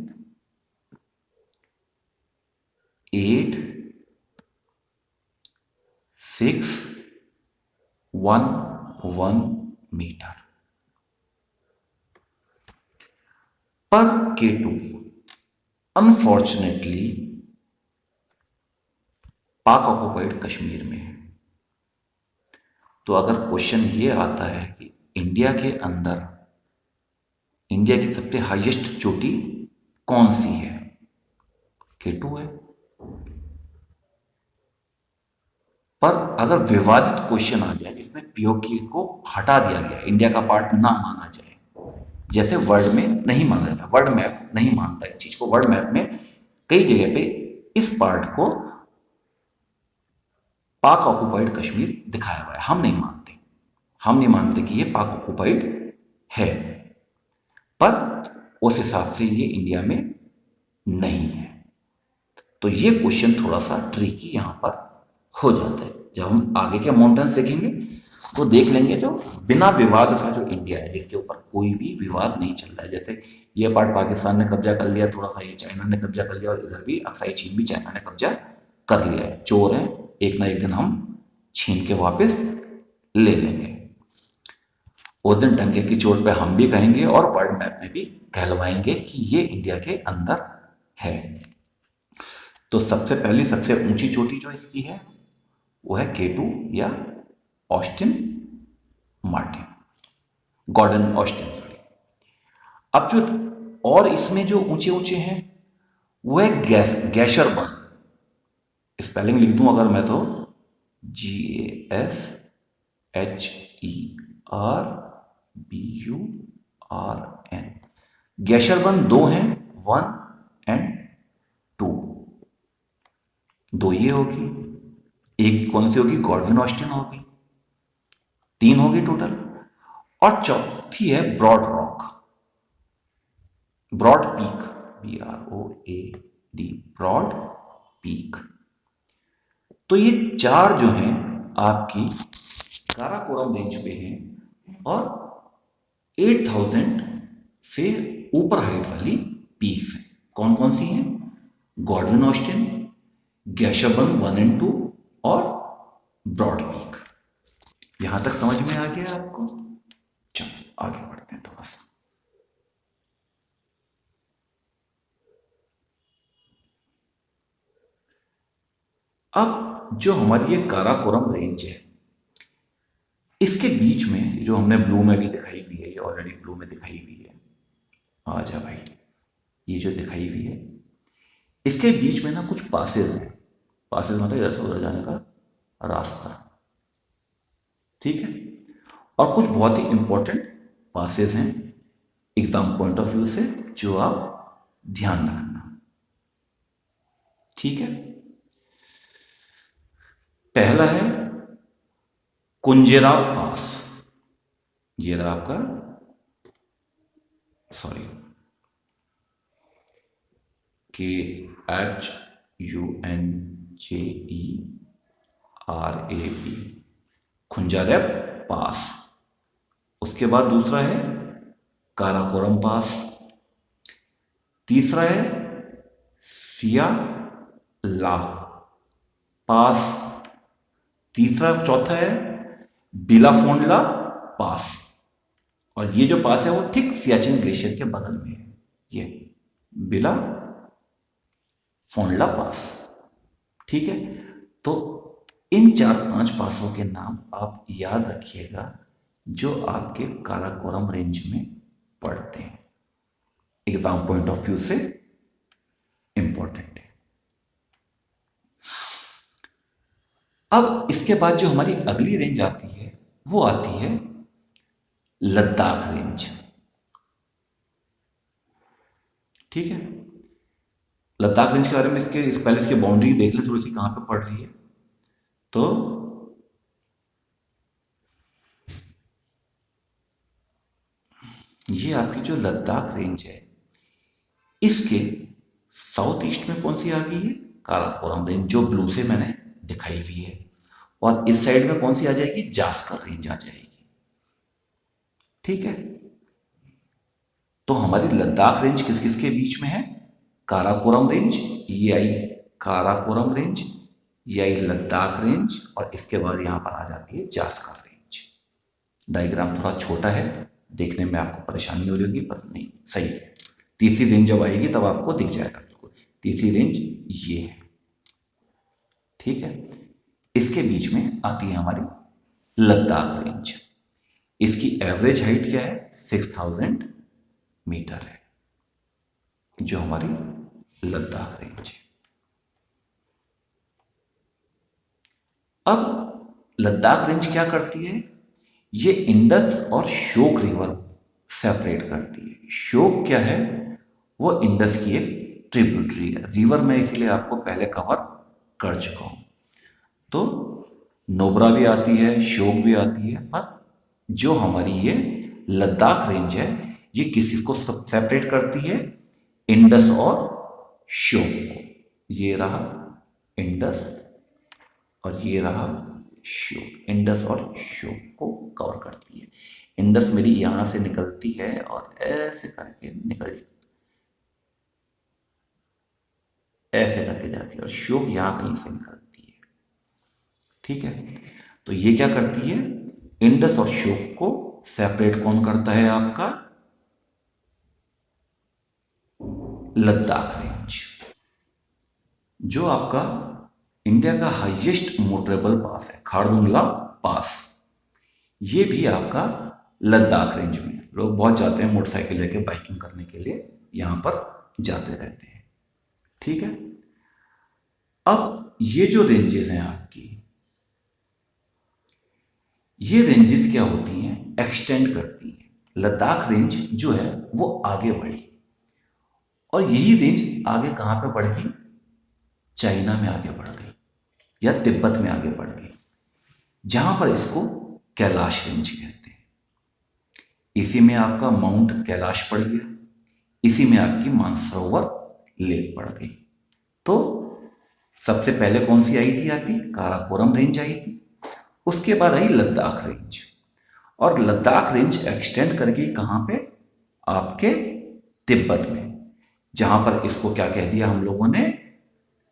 8611 मीटर पर K2। अनफॉर्चुनेटली पाक ऑक्युपाइड कश्मीर में है। तो अगर क्वेश्चन ये आता है कि इंडिया के अंदर इंडिया की सबसे हाईएस्ट चोटी कौन सी है? K2 है। पर अगर विवादित क्वेश्चन आ जाए जिसमें पीओके को हटा दिया गया, इंडिया का पार्ट ना माना जाए, जैसे वर्ल्ड में नहीं माना जाता, वर्ल्ड मैप नहीं मानता इस चीज को, वर्ल्ड मैप में कई जगह पे इस पार्ट को पाक ऑक्युपाइड कश्मीर दिखाया हुआ है। हम नहीं मानते कि ये पाक ऑक्युपाइड है, पर उस हिसाब से ये इंडिया में नहीं है। तो ये क्वेश्चन थोड़ा सा ट्रिकी यहां पर हो जाता है। जब हम आगे के माउंटेन्स देखेंगे तो देख लेंगे जो बिना विवाद का जो इंडिया है, जिसके ऊपर कोई भी विवाद नहीं चल रहा है। जैसे ये पार्ट पाकिस्तान ने कब्जा कर लिया, थोड़ा सा ये चाइना ने कब्जा कर लिया, और इधर भी अक्साई चीन भी चाइना ने कब्जा कर लिया है। चोर है, एक ना एक दिन हम छीन के वापस ले लेंगे। उस दिन टंके की चोट पे हम भी कहेंगे और वर्ल्ड मैप में भी कहलवाएंगे कि ये इंडिया के अंदर है। तो सबसे पहली सबसे ऊंची चोटी जो इसकी है वो है K2 या Austin Martin, Gordon Austin, sorry. अब जो और इसमें जो ऊंचे ऊंचे हैं वो है गैशरबर्ग। स्पेलिंग लिख दूं अगर मैं तो GASHERBURN। गैशरबर्ग 2 हैं, 1 एंड 2। 2 ये होगी, एक कौन सी होगी? गॉडविन ऑस्टिन होगी। 3 होगी टोटल। और चौथी है broad rock, broad peak, BROAD, broad peak. तो ये 4 जो हैं आपकी काराकोरम रेंज पे हैं और 8000 से ऊपर हाइट वाली पीक्स हैं। कौन कौन सी हैं? गॉडविन ऑस्टिन, गैशरबर्ग 1 एंड 2 और ब्रॉड पीक। यहां तक समझ में आ गया आपको? चलो आगे बढ़ते हैं थोड़ा सा। अब जो हमारी ये काराकोरम रेंज है, इसके बीच में जो हमने ब्लू में भी दिखाई हुई है, ये ऑलरेडी ब्लू में दिखाई हुई है, आ जा भाई, ये जो दिखाई हुई है इसके बीच में ना कुछ पासेज हैं। पासेज मतलब इधर से उधर जाने का रास्ता, ठीक है। और कुछ बहुत ही इंपॉर्टेंट पासेज हैं एग्जाम पॉइंट ऑफ व्यू से, जो आप ध्यान रखना, ठीक है। पहला है कुंजेराव पास। ये रहा आपका, सॉरी, KHUNJERAB, खुंजारेब पास। उसके बाद दूसरा है काराकोरम पास। तीसरा है सियाला पास। चौथा है बिलाफोंडला पास। और ये जो पास है वो ठीक सियाचिन ग्लेशियर के बगल में है, ये बिला फोंडला पास, ठीक है। तो इन 4-5 पासों के नाम आप याद रखिएगा जो आपके काराकोरम रेंज में पड़ते हैं, एग्जाम पॉइंट ऑफ व्यू से इंपॉर्टेंट है। अब इसके बाद जो हमारी अगली रेंज आती है वो आती है लद्दाख रेंज, ठीक है। लद्दाख रेंज के बारे में पहले इसकी बाउंड्री देख लें थोड़ी सी, कहां पे पड़ रही है। तो ये आपकी जो लद्दाख रेंज है, इसके साउथ ईस्ट में कौन सी आ गई है, काराकोरम रेंज, जो ब्लू से मैंने दिखाई हुई है। और इस साइड में कौन सी आ जाएगी, जास्कर रेंज आ जाएगी, ठीक है। तो हमारी लद्दाख रेंज किस किस के बीच में है, काराकोरम रेंज, ये आई काराकोरम रेंज, ये आई लद्दाख रेंज, और इसके बाद यहां पर आ जाती है जास्कर रेंज। डायग्राम थोड़ा छोटा है, देखने में आपको परेशानी हो रही होगी, पर नहीं, सही है। तीसरी रेंज जब आएगी तब आपको दिख जाएगा बिल्कुल। तीसरी रेंज ये है, ठीक है। इसके बीच में आती है हमारी लद्दाख रेंज। इसकी एवरेज हाइट क्या है, 6000 मीटर है, जो हमारी लद्दाख रेंज है। अब लद्दाख रेंज क्या करती है, ये इंडस और श्योक रिवर सेपरेट करती है। श्योक क्या है, वो इंडस की एक ट्रिब्यूटरी है। रिवर में इसीलिए आपको पहले कवर कर चुका हूं। तो नोब्रा भी आती है, श्योक भी आती है, पर जो हमारी ये लद्दाख रेंज है ये किसी को सेपरेट करती है, इंडस और श्योक को। ये रहा इंडस और ये रहा श्योक। इंडस और श्योक को कवर करती है। इंडस मेरी यहां से निकलती है और ऐसे करके ऐसे करके जाती है, और श्योक यहां कहीं से निकलती है, ठीक है। तो ये क्या करती है, इंडस और श्योक को सेपरेट कौन करता है, आपका लद्दाख रेंज। जो आपका इंडिया का हाईएस्ट मोटरेबल पास है, खारदुंगला पास, ये भी आपका लद्दाख रेंज में। लोग बहुत जाते हैं मोटरसाइकिल लेके बाइकिंग करने के लिए, यहां पर जाते रहते हैं, ठीक है। अब ये जो रेंजेस हैं आपकी, ये रेंजेस क्या होती हैं, एक्सटेंड करती हैं। लद्दाख रेंज जो है वो आगे बढ़ी, और यही रेंज आगे कहां पे बढ़ गई, चाइना में आगे बढ़ गई या तिब्बत में आगे बढ़ गई, जहां पर इसको कैलाश रेंज कहते हैं। इसी में आपका माउंट कैलाश पड़ गया, इसी में आपकी मानसरोवर लेक पड़ गई। तो सबसे पहले कौन सी आई थी, आपकी काराकोरम रेंज आई थी, उसके बाद आई लद्दाख रेंज। और लद्दाख रेंज एक्सटेंड कर गई कहां पे, आपके तिब्बत में, जहां पर इसको क्या कह दिया हम लोगों ने,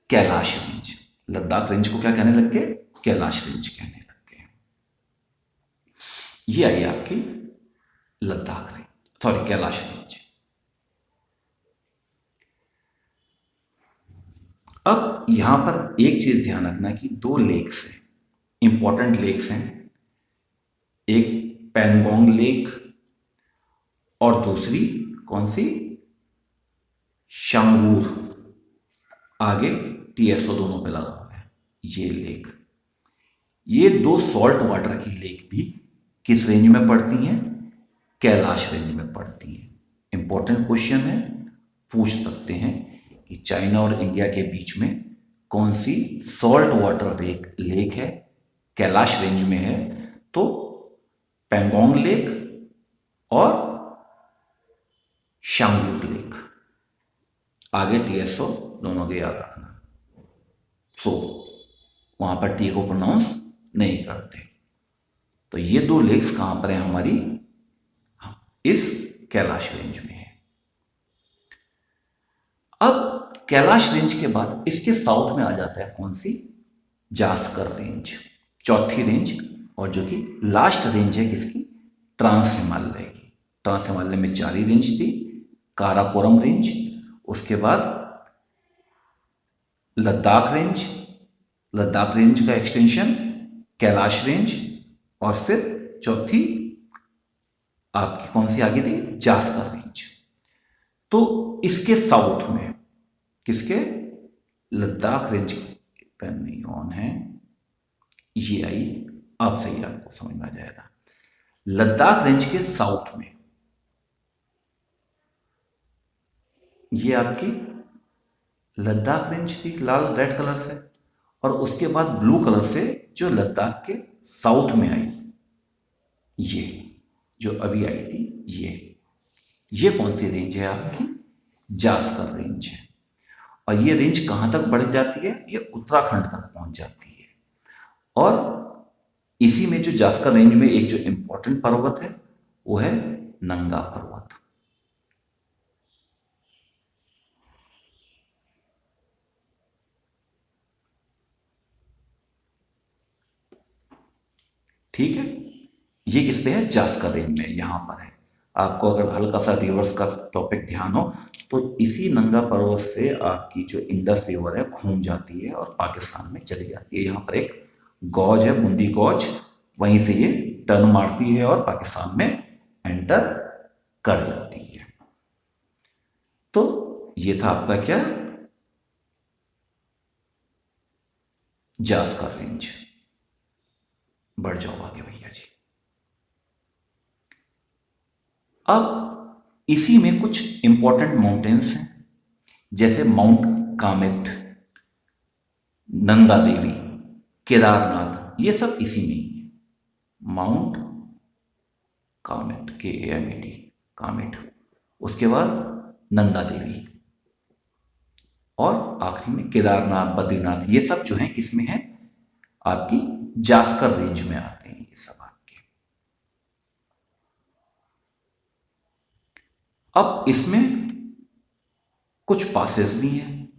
कैलाश रेंज। लद्दाख रेंज को क्या कहने लग गए, कैलाश रेंज कहने लग गए। ये आई आपकी Ladakh range, sorry Kailash range. अब यहां पर एक चीज ध्यान रखना कि 2 लेक्स हैं, इंपॉर्टेंट लेक्स हैं, एक पेंगोंग लेक और दूसरी कौन सी, शांगूर। आगे TSO दोनों पे लगा हुआ है। ये लेक, ये दो सॉल्ट वाटर की लेक भी किस रेंज में पड़ती हैं? कैलाश रेंज में पड़ती हैं। इंपॉर्टेंट क्वेश्चन है, पूछ सकते हैं कि चाइना और इंडिया के बीच में कौन सी सॉल्ट वाटर लेक है, कैलाश रेंज में है? तो पेंगोंग लेक और शांगुल लेक। आगे TSO दोनों के याद रखना। वहां पर टी को प्रोनाउंस नहीं करते। तो ये दो लेक्स कहां पर है हमारी? इस कैलाश रेंज में है। अब कैलाश रेंज के बाद इसके साउथ में आ जाता है कौन सी? जास्कर रेंज, चौथी रेंज, और जो कि लास्ट रेंज है किसकी? ट्रांस हिमालय की। ट्रांस हिमालय में 4 ही रेंज थी। काराकोरम रेंज, उसके बाद लद्दाख रेंज, लद्दाख रेंज का एक्सटेंशन कैलाश रेंज, और फिर चौथी आपकी कौन सी आगे थी? जास्कर रेंज। तो इसके साउथ में किसके? लद्दाख रेंज पर नहीं ऑन है, ये आई, अब सही आपको समझ में आ जाएगा। लद्दाख रेंज के साउथ में ये आपकी लद्दाख रेंज थी लाल रेड कलर से, और उसके बाद ब्लू कलर से जो लद्दाख के साउथ में आई, ये जो अभी आई थी, ये कौन सी रेंज है आपकी? जास्कर रेंज है। और ये रेंज कहां तक बढ़ जाती है? ये उत्तराखंड तक पहुंच जाती है। और इसी में जो जास्कर रेंज में एक जो इंपॉर्टेंट पर्वत है वो है नंगा पर्वत। ठीक है, ये किस पे है? जास्कर रेंज में, यहां पर है। आपको अगर हल्का सा रिवर्स का टॉपिक ध्यान हो तो इसी नंगा पर्वत से आपकी जो इंडस रिवर है घूम जाती है और पाकिस्तान में चली जाती है। यहाँ पर एक गौज है, बूंदी गौज, वहीं से ये टर्न मारती है और पाकिस्तान में एंटर कर जाती है। तो ये था आपका क्या? जास्कर रेंज। बढ़ जाओ आगे भैया जी। अब इसी में कुछ इंपॉर्टेंट माउंटेन्स हैं, जैसे माउंट कामेट, नंदा देवी, केदारनाथ, ये सब इसी में ही है। माउंट कामेट, KAMET, कामेट, उसके बाद नंदा देवी, और आखिरी में केदारनाथ, बद्रीनाथ, ये सब जो है किसमें है? आपकी जास्कर रेंज में आते हैं ये सब आपके। अब इसमें कुछ पासेस भी हैं,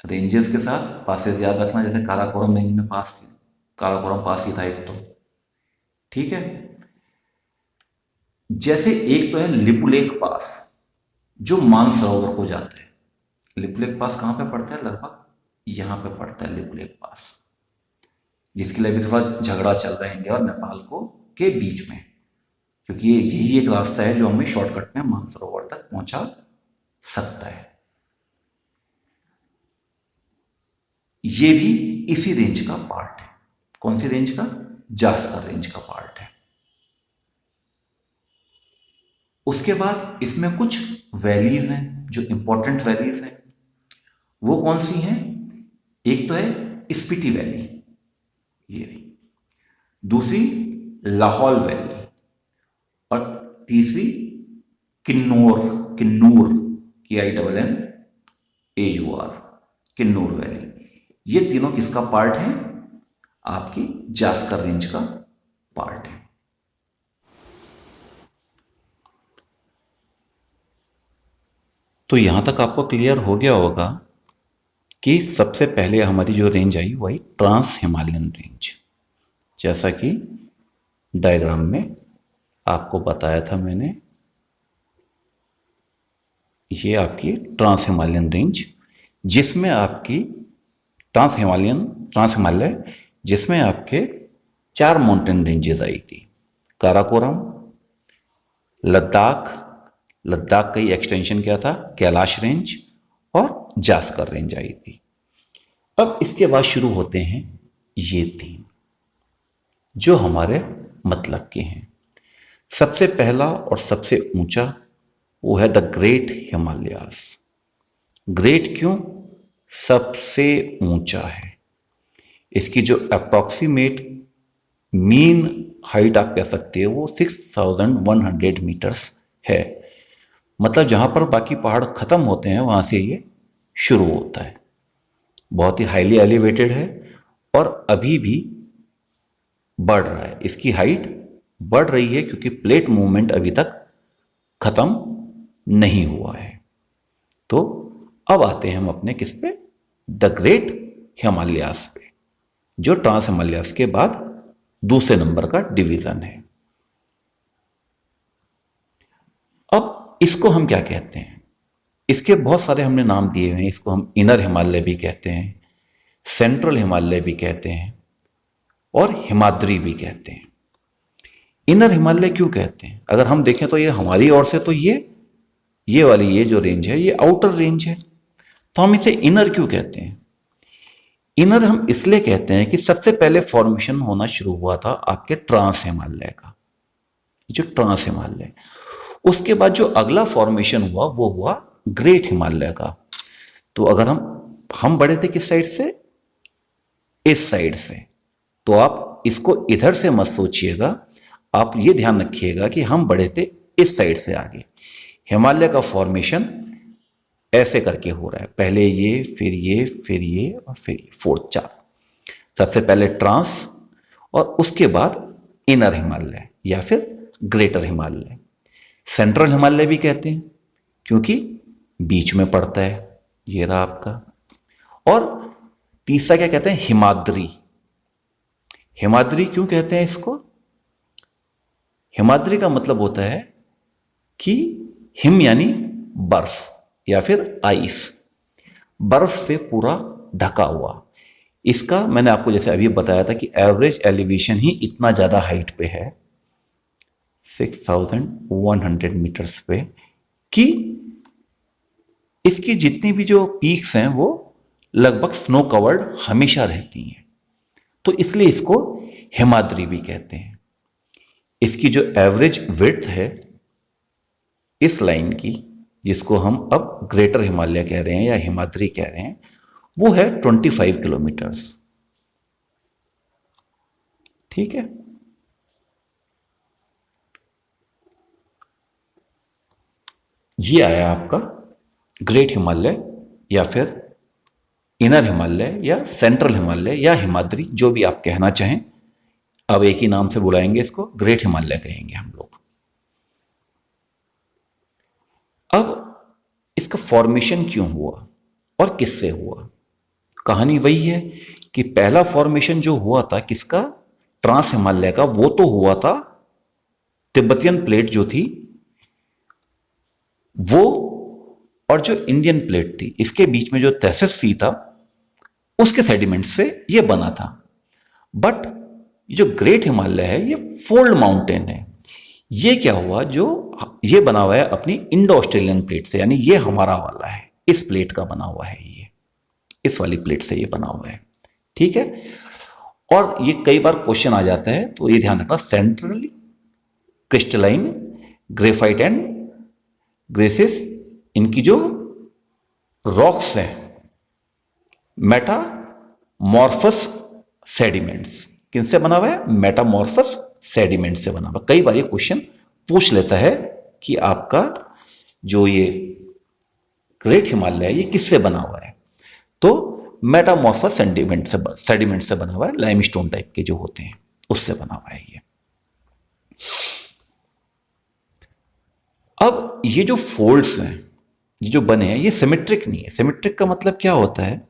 रेंजेस के साथ पासेस याद रखना। जैसे काराकोरम रेंज में पास, काराकोरम पास ही था एक तो, ठीक है। जैसे एक तो है लिपुलेख पास, जो मानसरोवर को जाता है। लिपुलेख पास कहां पे पड़ता है? लगभग यहां पे पड़ता है लिपुलेख पास, जिसके लिए भी थोड़ा झगड़ा चल रहा है इंडिया और नेपाल को के बीच में, क्योंकि यही एक रास्ता है जो हमें शॉर्टकट में मानसरोवर तक पहुंचा सकता है। ये भी इसी रेंज का पार्ट है। कौन सी रेंज का? जास्कर रेंज का पार्ट है। उसके बाद इसमें कुछ वैलीज हैं, जो इंपॉर्टेंट वैलीज हैं। वो कौन सी हैं? एक तो है स्पीति वैली, ये रही, दूसरी लाहौल वैली, और तीसरी किन्नौर, किन्नूर, KINNAUR, किन्नूर वैली। ये तीनों किसका पार्ट है? आपकी जास्कर रेंज का पार्ट है। तो यहां तक आपको क्लियर हो गया होगा कि सबसे पहले हमारी जो रेंज आई वही ट्रांस हिमालयन रेंज, जैसा कि डायग्राम में आपको बताया था मैंने। ये आपकी ट्रांस हिमालयन रेंज, जिसमें आपकी ट्रांस हिमालय, जिसमें आपके 4 माउंटेन रेंजेस आई थी। काराकोरम, लद्दाख, लद्दाख का ही एक्सटेंशन क्या था? कैलाश रेंज, और जास्कर रेंज आई थी। अब इसके बाद शुरू होते हैं ये 3 जो हमारे मतलब के हैं। सबसे पहला और सबसे ऊंचा वो है द ग्रेट हिमालयास। ग्रेट क्यों? सबसे ऊंचा है। इसकी जो अप्रॉक्सीमेट मीन हाइट आप कह सकते हो वो 6100 मीटर्स है। मतलब जहां पर बाकी पहाड़ खत्म होते हैं वहां से ये शुरू होता है। बहुत ही हाईली एलिवेटेड है और अभी भी बढ़ रहा है। इसकी हाइट बढ़ रही है क्योंकि प्लेट मूवमेंट अभी तक खत्म नहीं हुआ है। तो अब आते हैं हम अपने किस पे? द ग्रेट हिमालयास पे, जो ट्रांस हिमालयास के बाद दूसरे नंबर का डिवीजन है। अब इसको हम क्या कहते हैं? इसके बहुत सारे हमने नाम दिए हुए हैं। इसको हम इनर हिमालय भी कहते हैं, सेंट्रल हिमालय भी कहते हैं और हिमाद्री भी कहते हैं। इनर हिमालय क्यों कहते हैं? अगर हम देखें तो ये हमारी ओर से तो ये वाली ये जो रेंज है ये आउटर रेंज है, तो हम इसे इनर क्यों कहते हैं? इनर हम इसलिए कहते हैं कि सबसे पहले फॉर्मेशन होना शुरू हुआ था आपके ट्रांस हिमालय का, जो ट्रांस हिमालय। उसके बाद जो अगला फॉर्मेशन हुआ वो हुआ ग्रेट हिमालय का। तो अगर हम बढ़े थे किस साइड से? इस साइड से। तो आप इसको इधर से मत सोचिएगा, आप ये ध्यान रखिएगा कि हम बढ़े थे इस साइड से आगे। हिमालय का फॉर्मेशन ऐसे करके हो रहा है, पहले ये फिर ये फिर ये और फिर ये, 4 4। सबसे पहले ट्रांस और उसके बाद इनर हिमालय या फिर ग्रेटर हिमालय। सेंट्रल हिमालय भी कहते हैं क्योंकि बीच में पड़ता है, ये रहा आपका। और तीसरा क्या कहते हैं? हिमाद्री। हिमाद्री क्यों कहते हैं इसको? हिमाद्री का मतलब होता है कि हिम यानी बर्फ या फिर आइस, बर्फ से पूरा ढका हुआ। इसका मैंने आपको जैसे अभी बताया था कि एवरेज एलिवेशन ही इतना ज्यादा हाइट पे है 6100 मीटर्स पे, कि इसकी जितनी भी जो पीक्स हैं वो लगभग स्नो कवर्ड हमेशा रहती हैं। तो इसलिए इसको हिमाद्री भी कहते हैं। इसकी जो एवरेज विड्थ है इस लाइन की, जिसको हम अब ग्रेटर हिमालय कह रहे हैं या हिमाद्री कह रहे हैं, वो है 25 किलोमीटर्स। ठीक है। ये आया आपका ग्रेट हिमालय या फिर इनर हिमालय या सेंट्रल हिमालय या हिमाद्री, जो भी आप कहना चाहें। अब एक ही नाम से बुलाएंगे इसको, ग्रेट हिमालय कहेंगे हम लोग। अब इसका फॉर्मेशन क्यों हुआ और किससे हुआ? कहानी वही है कि पहला फॉर्मेशन जो हुआ था किसका? ट्रांस हिमालय का। वो तो हुआ था तिब्बतियन प्लेट जो थी वो, और जो इंडियन प्लेट थी, इसके बीच में जो तहसीस सी था उसके सेडिमेंट से ये बना था। बट जो ग्रेट हिमालय है ये फोल्ड माउंटेन है। ये क्या हुआ? जो ये बना हुआ है अपनी इंडो ऑस्ट्रेलियन प्लेट से, यानी ये हमारा वाला है, इस प्लेट का बना हुआ है, ये इस वाली प्लेट से ये बना हुआ है। ठीक है। और ये कई बार क्वेश्चन आ जाता है, तो ये ध्यान रखना, सेंट्रली क्रिस्टलाइन ग्रेफाइट एंड ग्रेसिस, इनकी जो रॉक्स हैं मेटामॉर्फस सेडिमेंट्स। किनसे बना हुआ है? मेटामॉर्फस सेडिमेंट से बना हुआ। कई बार ये क्वेश्चन पूछ लेता है कि आपका जो ये ग्रेट हिमालय है ये किससे बना हुआ है? तो मेटामॉर्फस सेडिमेंट से बना हुआ है, लाइमस्टोन टाइप के जो होते हैं उससे बना हुआ है ये। अब ये जो फोल्ड्स हैं, ये जो बने हैं, ये सिमेट्रिक नहीं है। सिमेट्रिक का मतलब क्या होता है?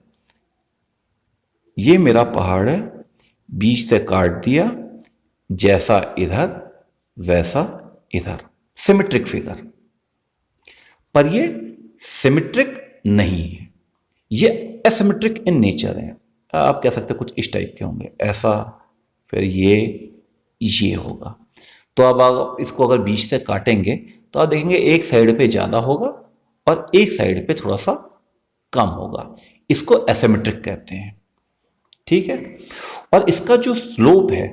ये मेरा पहाड़ है, बीच से काट दिया, जैसा इधर वैसा इधर, सिमेट्रिक फिगर। पर ये सिमेट्रिक नहीं है, ये एसिमेट्रिक इन नेचर है। आप कह सकते कुछ इस टाइप के होंगे, ऐसा, फिर ये होगा। तो अब आप इसको अगर बीच से काटेंगे तो आप देखेंगे एक साइड पे ज्यादा होगा और एक साइड पे थोड़ा सा कम होगा। इसको एसिमेट्रिक कहते हैं, ठीक है। और इसका जो स्लोप है,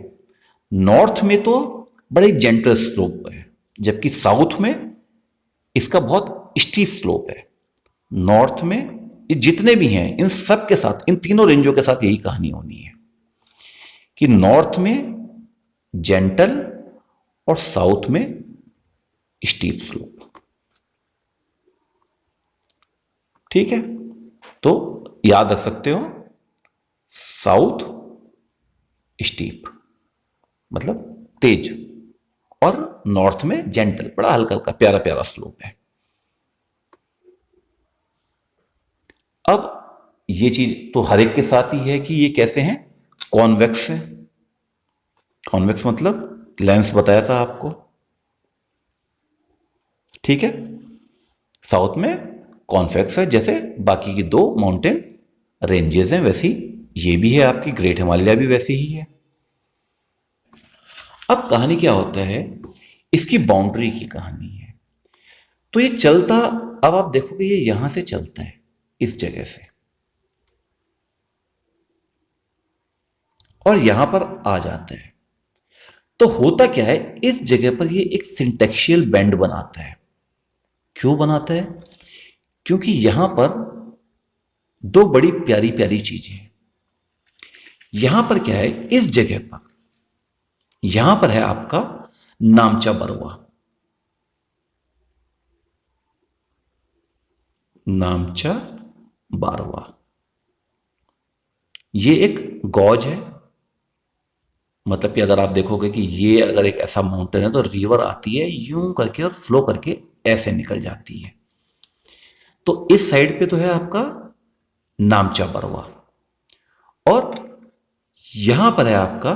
नॉर्थ में तो बड़े जेंटल स्लोप है, जबकि साउथ में इसका बहुत स्टीप स्लोप है। नॉर्थ में ये जितने भी हैं इन सब के साथ, इन तीनों रेंजों के साथ यही कहानी होनी है कि नॉर्थ में जेंटल और साउथ में स्टीप स्लोप, ठीक है। तो याद रख सकते हो, साउथ स्टीप मतलब तेज, और नॉर्थ में जेंटल, बड़ा हल्का हल्का प्यारा प्यारा स्लोप है। अब ये चीज तो हर एक के साथ ही है कि ये कैसे हैं, कॉन्वेक्स है। कॉन्वेक्स मतलब लेंस बताया था आपको, ठीक है। साउथ में कॉन्वेक्स है, जैसे बाकी की दो माउंटेन रेंजेस हैं वैसी ये भी है, आपकी ग्रेट हिमालय भी वैसी ही है। अब कहानी क्या होता है, इसकी बाउंड्री की कहानी है। तो ये चलता, अब आप देखोगे ये यहां से चलता है इस जगह से, और यहां पर आ जाता है। तो होता क्या है, इस जगह पर ये एक सिंटेक्शियल बेंड बनाता है। क्यों बनाता है? क्योंकि यहां पर दो बड़ी प्यारी प्यारी चीजें हैं। यहां पर क्या है, इस जगह पर यहां पर है आपका नामचा बरवा। नामचा बारवा ये एक गॉज है। मतलब कि अगर आप देखोगे कि ये अगर एक ऐसा माउंटेन है तो रिवर आती है यूं करके और फ्लो करके ऐसे निकल जाती है। तो इस साइड पे तो है आपका नामचा बरवा, और यहां पर है आपका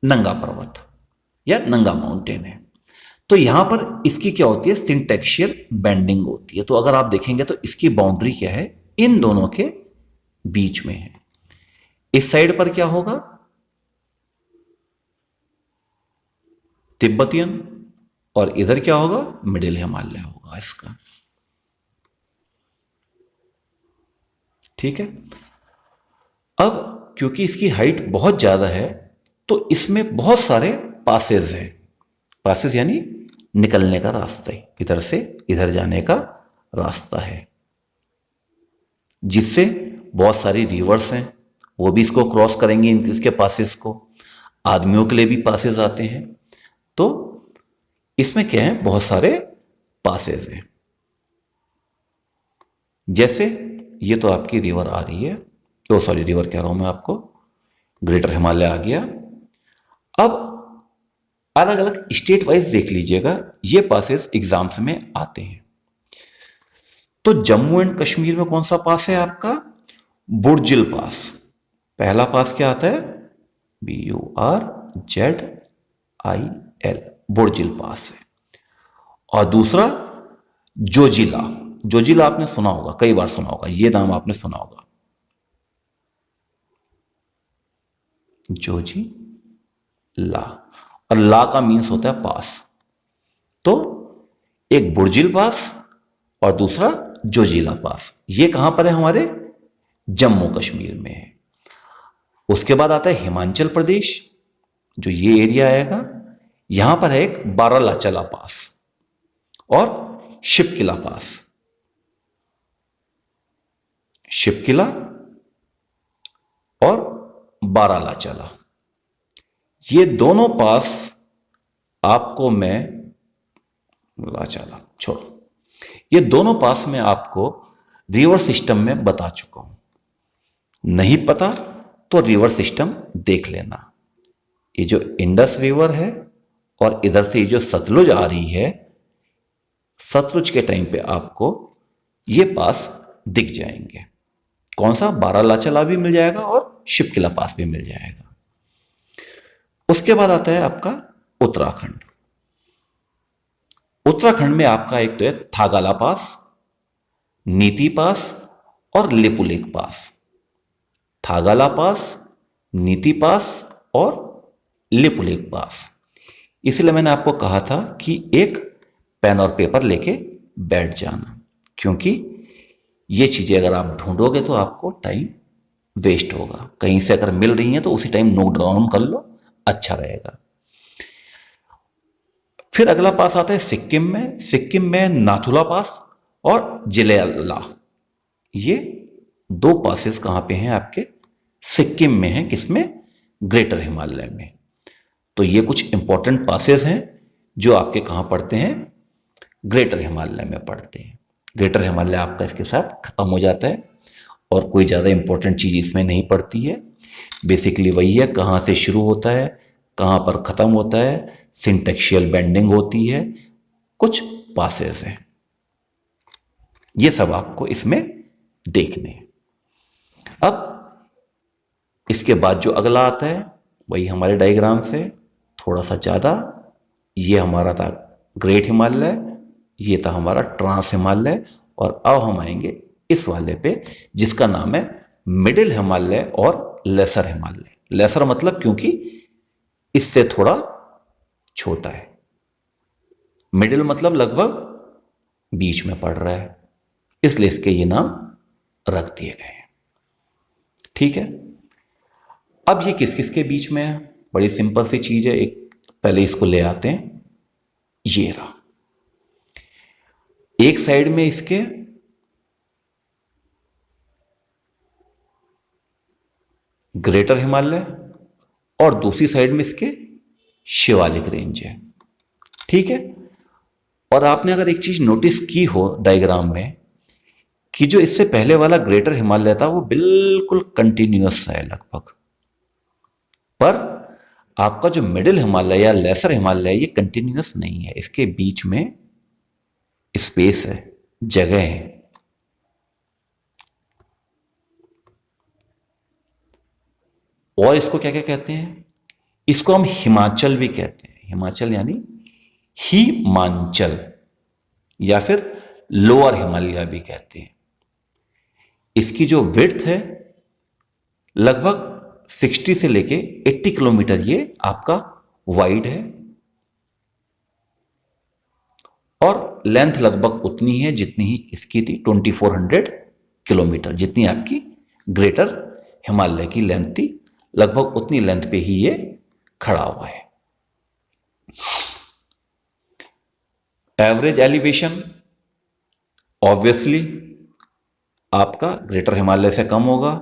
नंगा पर्वत या नंगा माउंटेन है। तो यहां पर इसकी क्या होती है, सिंटेक्शियल बेंडिंग होती है। तो अगर आप देखेंगे तो इसकी बाउंड्री क्या है, इन दोनों के बीच में है। इस साइड पर क्या होगा, तिब्बतियन, और इधर क्या होगा, मिडिल हिमालय होगा इसका, ठीक है। अब क्योंकि इसकी हाइट बहुत ज्यादा है तो इसमें बहुत सारे पासेज हैं। पासेज यानी निकलने का रास्ता है, इधर से इधर जाने का रास्ता है, जिससे बहुत सारी रिवर्स हैं वो भी इसको क्रॉस करेंगे, इसके पासेस को। आदमियों के लिए भी पासेस आते हैं। तो इसमें क्या है, बहुत सारे पासेस हैं। जैसे ये तो आपकी रिवर आ रही है, तो सॉरी रिवर कह रहा हूं मैं आपको, ग्रेटर हिमालय आ गया। अब अलग अलग स्टेट वाइज देख लीजिएगा, ये पासेस एग्जाम्स में आते हैं। तो जम्मू एंड कश्मीर में कौन सा पास है आपका, बुर्जिल पास। पहला पास क्या आता है, BURZIL, बुर्जिल पास है। और दूसरा जोजिला। जोजिला आपने सुना होगा, कई बार सुना होगा, ये नाम आपने सुना होगा, जोजिला। और ला का मीन्स होता है पास। तो एक बुर्जिल पास और दूसरा जोजिला पास, ये कहां पर है, हमारे जम्मू कश्मीर में है। उसके बाद आता है हिमाचल प्रदेश, जो ये एरिया आएगा, यहां पर है एक बारालाचला पास और शिपकिला पास। शिपकिला और बारालाचला, ये दोनों पास आपको मैं, लाचला छोड़ो, ये दोनों पास मैं आपको रिवर सिस्टम में बता चुका हूं। नहीं पता तो रिवर सिस्टम देख लेना। ये जो इंडस रिवर है और इधर से ये जो सतलुज आ रही है, सतलुज के टाइम पे आपको ये पास दिख जाएंगे। कौन सा, बारालाचला भी मिल जाएगा और शिपकिला पास भी मिल जाएगा। उसके बाद आता है आपका उत्तराखंड। उत्तराखंड में आपका एक तो है थागाला पास, नीति पास और लिपुलेख पास। थागाला पास, नीति पास और लिपुलेख पास। इसलिए मैंने आपको कहा था कि एक पेन और पेपर लेके बैठ जाना, क्योंकि ये चीज़ें अगर आप ढूंढोगे तो आपको टाइम वेस्ट होगा। कहीं से अगर मिल रही हैं तो उसी टाइम नोट डाउन कर लो, अच्छा रहेगा। फिर अगला पास आता है सिक्किम में। सिक्किम में नाथुला पास और जिलेला, ये दो पासेस कहां पे हैं आपके? सिक्किम में हैं। किसमें? ग्रेटर हिमालय में। तो ये कुछ इंपॉर्टेंट पासेस हैं जो आपके कहां पड़ते हैं? ग्रेटर हिमालय में पड़ते हैं। ग्रेटर हिमालय आपका इसके साथ खत्म हो जाता है और कोई ज़्यादा इंपॉर्टेंट चीज़ इसमें नहीं पड़ती है। बेसिकली वही है, कहाँ से शुरू होता है, कहाँ पर ख़त्म होता है, सिंटेक्शियल बेंडिंग होती है, कुछ पासेस हैं। ये सब आपको इसमें देखने हैं। अब इसके बाद जो अगला आता है वही हमारे डायग्राम से थोड़ा सा ज़्यादा, ये हमारा था ग्रेट हिमालय, ये था हमारा ट्रांस हिमालय, और अब हम आएंगे इस वाले पे जिसका नाम है मिडिल हिमालय और लेसर हिमालय। लेसर मतलब क्योंकि इससे थोड़ा छोटा है, मिडिल मतलब लगभग बीच में पड़ रहा है, इसलिए इसके ये नाम रख दिए गए हैं। ठीक है, अब ये किस किस के बीच में है? बड़ी सिंपल सी चीज है। एक पहले इसको ले आते हैं, ये रहा। एक साइड में इसके ग्रेटर हिमालय और दूसरी साइड में इसके शिवालिक रेंज है। ठीक है, और आपने अगर एक चीज नोटिस की हो डायग्राम में कि जो इससे पहले वाला ग्रेटर हिमालय था वो बिल्कुल कंटिन्यूअस है लगभग, पर आपका जो मिडिल हिमालय या लेसर हिमालय है ये कंटिन्यूअस नहीं है, इसके बीच में स्पेस है, जगह है। और इसको क्या क्या कहते हैं? इसको हम हिमाचल भी कहते हैं। हिमाचल यानी हिमांचल या फिर लोअर हिमालय भी कहते हैं। इसकी जो विड्थ है लगभग 60 से लेके 80 किलोमीटर ये आपका वाइड है, और लेंथ लगभग उतनी है जितनी ही इसकी थी, 2400 किलोमीटर, जितनी आपकी ग्रेटर हिमालय की लेंथ थी, लगभग उतनी लेंथ पे ही ये खड़ा हुआ है। एवरेज एलिवेशन ऑब्वियसली आपका ग्रेटर हिमालय से कम होगा,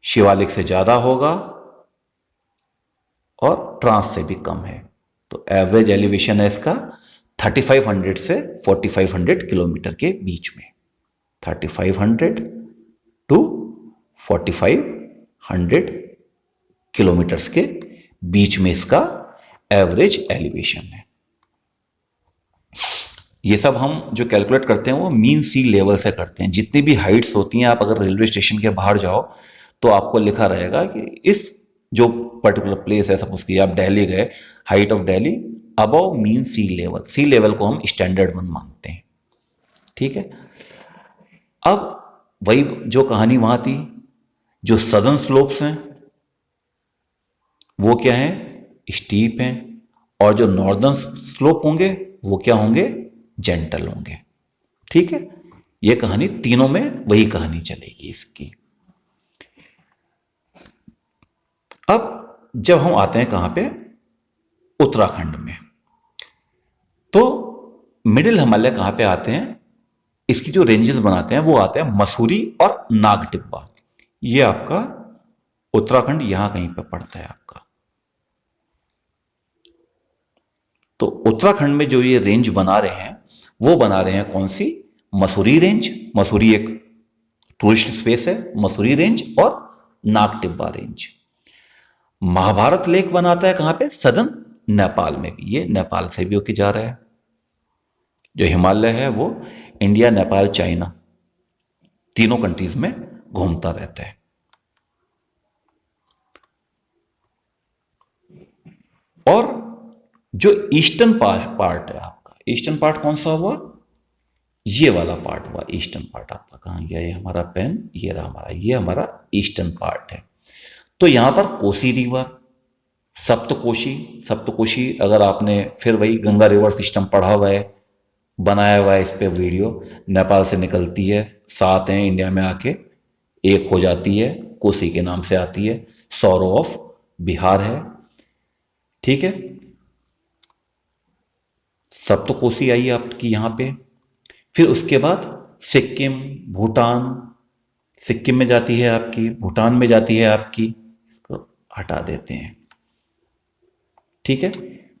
शिवालिक से ज्यादा होगा, और ट्रांस से भी कम है। तो एवरेज एलिवेशन है इसका 3500 से 4500 किलोमीटर के बीच में। 3500 टू 4500 किलोमीटर्स के बीच में इसका एवरेज एलिवेशन है। ये सब हम जो कैलकुलेट करते हैं वो मीन सी लेवल से करते हैं। जितनी भी हाइट्स होती हैं, आप अगर रेलवे स्टेशन के बाहर जाओ तो आपको लिखा रहेगा कि इस जो पर्टिकुलर प्लेस है, सपोज कि आप दिल्ली गए, height of Delhi above mean sea level. Sea level को हम स्टैंडर्ड 1 मानते हैं। ठीक है, अब वही जो कहानी वहां थी, जो सदर्न स्लोप्स हैं वो क्या है? स्टीप हैं, और जो नॉर्दर्न स्लोप होंगे वो क्या होंगे? जेंटल होंगे। ठीक है, ये कहानी तीनों में वही कहानी चलेगी इसकी। अब जब हम आते हैं कहां पे? उत्तराखंड में। तो मिडिल हिमालय कहां पे आते हैं? इसकी जो रेंजेस बनाते हैं वो आते हैं मसूरी और नागटिब्बा। ये आपका उत्तराखंड यहां कहीं पे पड़ता है आपका। तो उत्तराखंड में जो ये रेंज बना रहे हैं वो बना रहे हैं कौन सी? मसूरी रेंज। मसूरी एक टूरिस्ट स्पेस है, मसूरी रेंज और नागटिब्बा रेंज। महाभारत लेक बनाता है कहां पे? सदर्न नेपाल में भी। ये नेपाल से भी होके जा रहा है। जो हिमालय है वो इंडिया, नेपाल, चाइना तीनों कंट्रीज में घूमता रहता है। और जो ईस्टर्न पार्ट है आपका, ईस्टर्न पार्ट कौन सा हुआ? ये वाला पार्ट हुआ ईस्टर्न पार्ट आपका। कहां गया ये हमारा पेन? ये रहा हमारा, ये हमारा ईस्टर्न पार्ट है। तो यहां पर कोसी रिवर, सप्तकोशी, सप्तकोशी अगर आपने फिर वही गंगा रिवर सिस्टम पढ़ा हुआ है बनाया हुआ है इस पे वीडियो। नेपाल से निकलती है, सात हैं इंडिया में आके, एक हो जाती है, कोसी के नाम से आती है, सौरो ऑफ बिहार है। ठीक है, सब तो कोसी आई आपकी यहां पे। फिर उसके बाद सिक्किम, भूटान, सिक्किम में जाती है आपकी, भूटान में जाती है आपकी, इसको हटा देते हैं। ठीक है,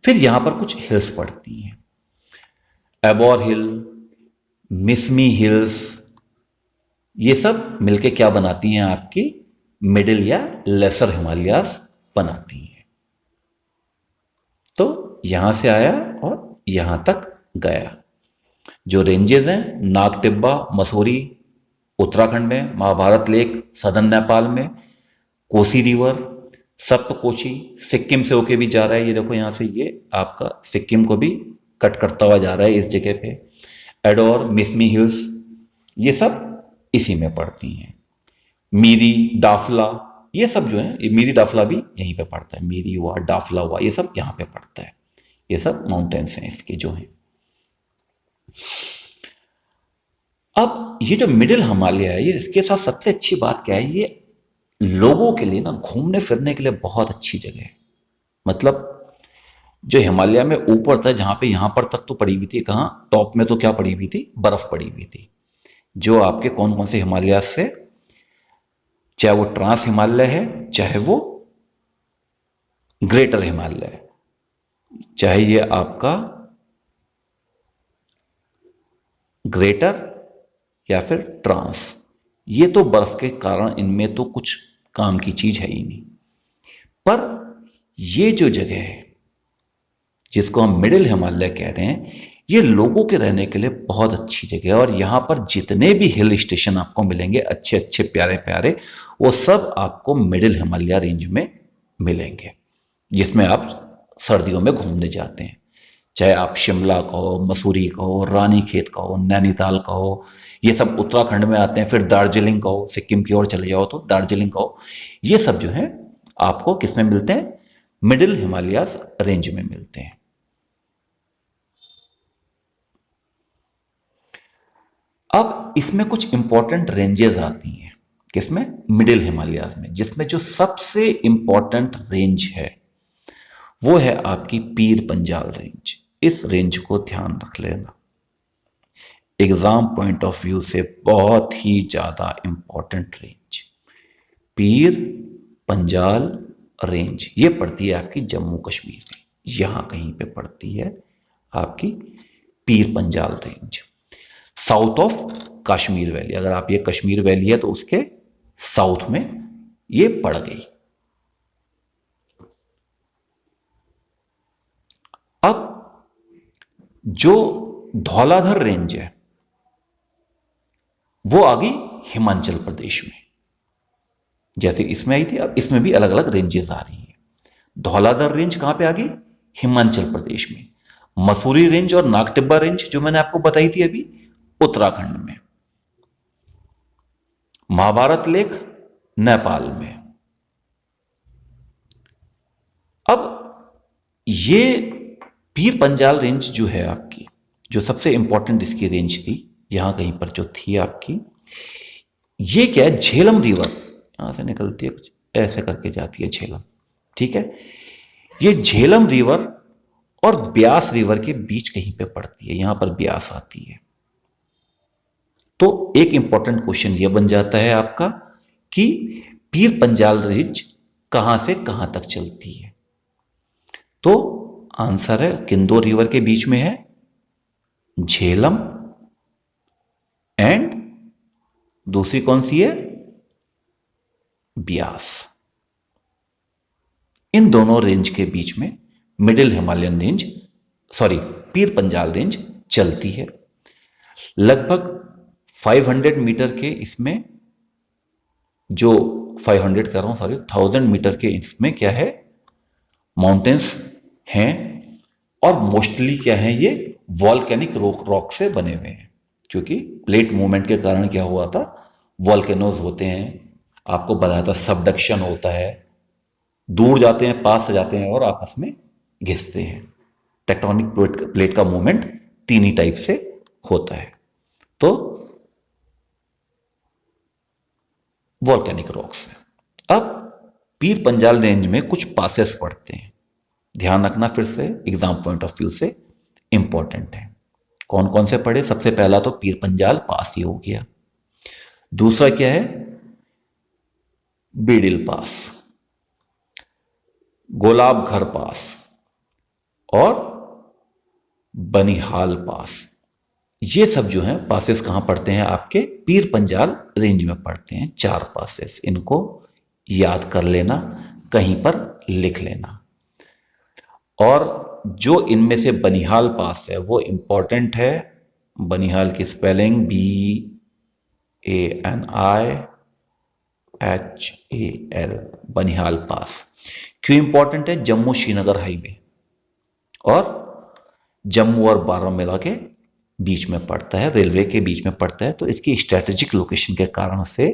फिर यहां पर कुछ हिल्स पड़ती हैं, एबोर हिल, मिसमी हिल्स, ये सब मिलके क्या बनाती हैं आपकी मिडिल या लेसर हिमालयास बनाती हैं। तो यहां से आया और यहां तक गया। जो रेंजेस हैं, नागटिब्बा, मसूरी उत्तराखंड में, महाभारत लेक सदर्न नेपाल में, कोसी रिवर, सप्तकोशी सिक्किम से होके भी जा रहा है, ये देखो यहां से ये आपका सिक्किम को भी कट करता हुआ जा रहा है इस जगह पे। एडोर, मिसमी हिल्स, ये सब इसी में पड़ती हैं। मीरी, डाफला, ये सब जो है, ये मीरी डाफला भी यहीं पे पड़ता है, मीरी हुआ, डाफला हुआ, ये सब यहां पे पड़ता है। ये सब माउंटेन्स हैं इसके जो हैं। अब ये जो मिडिल हिमालय है, ये इसके साथ सबसे अच्छी बात क्या है, ये लोगों के लिए ना घूमने फिरने के लिए बहुत अच्छी जगह है। मतलब जो हिमालय में ऊपर था, जहां पे यहां पर तक तो पड़ी हुई थी, कहां टॉप में तो क्या पड़ी हुई थी, बर्फ पड़ी हुई थी। जो आपके कौन कौन से हिमालय से, चाहे वो ट्रांस हिमालय है, चाहे वो ग्रेटर हिमालय है, चाहे ये आपका ग्रेटर या फिर ट्रांस, ये तो बर्फ के कारण इनमें तो कुछ काम की चीज है ही नहीं। पर ये जो जगह है जिसको हम मिडिल हिमालय कह रहे हैं, ये लोगों के रहने के लिए बहुत अच्छी जगह है। और यहां पर जितने भी हिल स्टेशन आपको मिलेंगे अच्छे अच्छे प्यारे प्यारे, वो सब आपको मिडिल हिमालय रेंज में मिलेंगे, जिसमें आप सर्दियों में घूमने जाते हैं। चाहे आप शिमला कहो, मसूरी कहो, रानीखेत कहो, नैनीताल कहो, ये सब उत्तराखंड में आते हैं। फिर दार्जिलिंग कहो, सिक्किम की ओर चले जाओ तो दार्जिलिंग कहो, ये सब जो है आपको किसमें मिलते हैं, मिडिल हिमालय रेंज में मिलते हैं। अब इसमें कुछ इंपॉर्टेंट रेंजेस आती हैं, किसमें, मिडिल हिमालयाज में, जिसमें जो सबसे इंपॉर्टेंट रेंज है वो है आपकी पीर पंजाल रेंज। इस रेंज को ध्यान रख लेना, एग्जाम पॉइंट ऑफ व्यू से बहुत ही ज्यादा इंपॉर्टेंट रेंज, पीर पंजाल रेंज। ये पड़ती है आपकी जम्मू कश्मीर में, यहां कहीं पे पड़ती है आपकी पीर Panjal range, south of Kashmir valley. अगर आप, ये कश्मीर वैली है तो उसके साउथ में ये पड़ गई। अब जो धौलाधर रेंज है वो आ गई हिमाचल प्रदेश में, जैसे इसमें आई थी, अब इसमें भी अलग अलग रेंजेस आ रही हैं। धौलाधर रेंज कहां पे आ गई, हिमाचल प्रदेश में। मसूरी रेंज और नागटिब्बा रेंज जो मैंने आपको बताई थी अभी, उत्तराखंड में। महाभारत लेक नेपाल में। अब ये पीर पंजाल रेंज जो है आपकी, जो सबसे इंपॉर्टेंट इसकी रेंज थी, यहां कहीं पर जो थी आपकी, ये क्या है, झेलम रिवर यहां से निकलती है, कुछ ऐसे करके जाती है झेलम। ठीक है, ये झेलम रिवर और ब्यास रिवर के बीच कहीं पे पड़ती है, यहां पर ब्यास आती है। तो एक इंपॉर्टेंट क्वेश्चन यह बन जाता है आपका कि पीर पंजाल रेंज कहां से कहां तक चलती है। तो आंसर है, किंदौर रिवर के बीच में है झेलम, एंड दूसरी कौन सी है, ब्यास। इन दोनों रेंज के बीच में मिडिल हिमालयन रेंज, सॉरी पीर पंजाल रेंज चलती है। लगभग 500 मीटर के इसमें, जो 500 कर रहा हूं, सॉरी 1000 मीटर के इसमें क्या है, माउंटेन्स हैं। और मोस्टली क्या है, ये वॉल्केनिक रॉक से बने हुए हैं, क्योंकि प्लेट मूवमेंट के कारण क्या हुआ था, वॉल्केनोज होते हैं, आपको बताया था सबडक्शन होता है, दूर जाते हैं, पास से जाते हैं और आपस में घिसते हैं। टेक्टोनिक प्लेट का मूवमेंट तीन ही टाइप से होता है। तो वॉल्केनिक रॉक्स है। अब पीर पंजाल रेंज में कुछ पासेस पड़ते हैं, ध्यान रखना, फिर से एग्जाम पॉइंट ऑफ व्यू से इंपॉर्टेंट है। कौन कौन से पढ़े? सबसे पहला तो पीर पंजाल पास ही हो गया। दूसरा क्या है? बीडिल पास, गोलाब घर पास और बनिहाल पास। ये सब जो हैं पासेस कहां पड़ते हैं? आपके पीर पंजाल रेंज में पड़ते हैं। 4 पासेस, इनको याद कर लेना, कहीं पर लिख लेना। और जो इनमें से बनिहाल पास है वो इंपॉर्टेंट है। बनिहाल की स्पेलिंग BANIHAL, बनिहाल पास। क्यों इंपॉर्टेंट है? जम्मू श्रीनगर हाईवे और जम्मू और बारामूला के बीच में पड़ता है, रेलवे के बीच में पड़ता है। तो इसकी स्ट्रेटेजिक लोकेशन के कारण से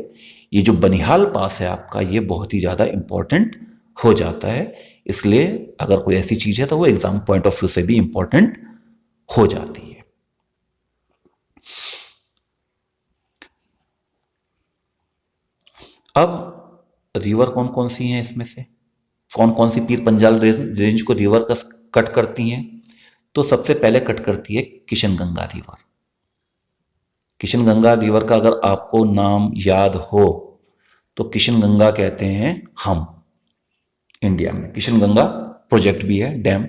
ये जो बनिहाल पास है आपका, ये बहुत ही ज़्यादा इंपॉर्टेंट हो जाता है। इसलिए अगर कोई ऐसी चीज़ है तो वो एग्जाम पॉइंट ऑफ व्यू से भी इंपॉर्टेंट हो जाती है। अब रिवर कौन कौन सी हैं इसमें से? कौन कौन सी पीर पंजाल रेंज को रिवर कट करती हैं? तो सबसे पहले कट करती है किशनगंगा रिवर। किशनगंगा रिवर का अगर आपको नाम याद हो तो किशनगंगा कहते हैं हम इंडिया में, किशनगंगा प्रोजेक्ट भी है, डैम।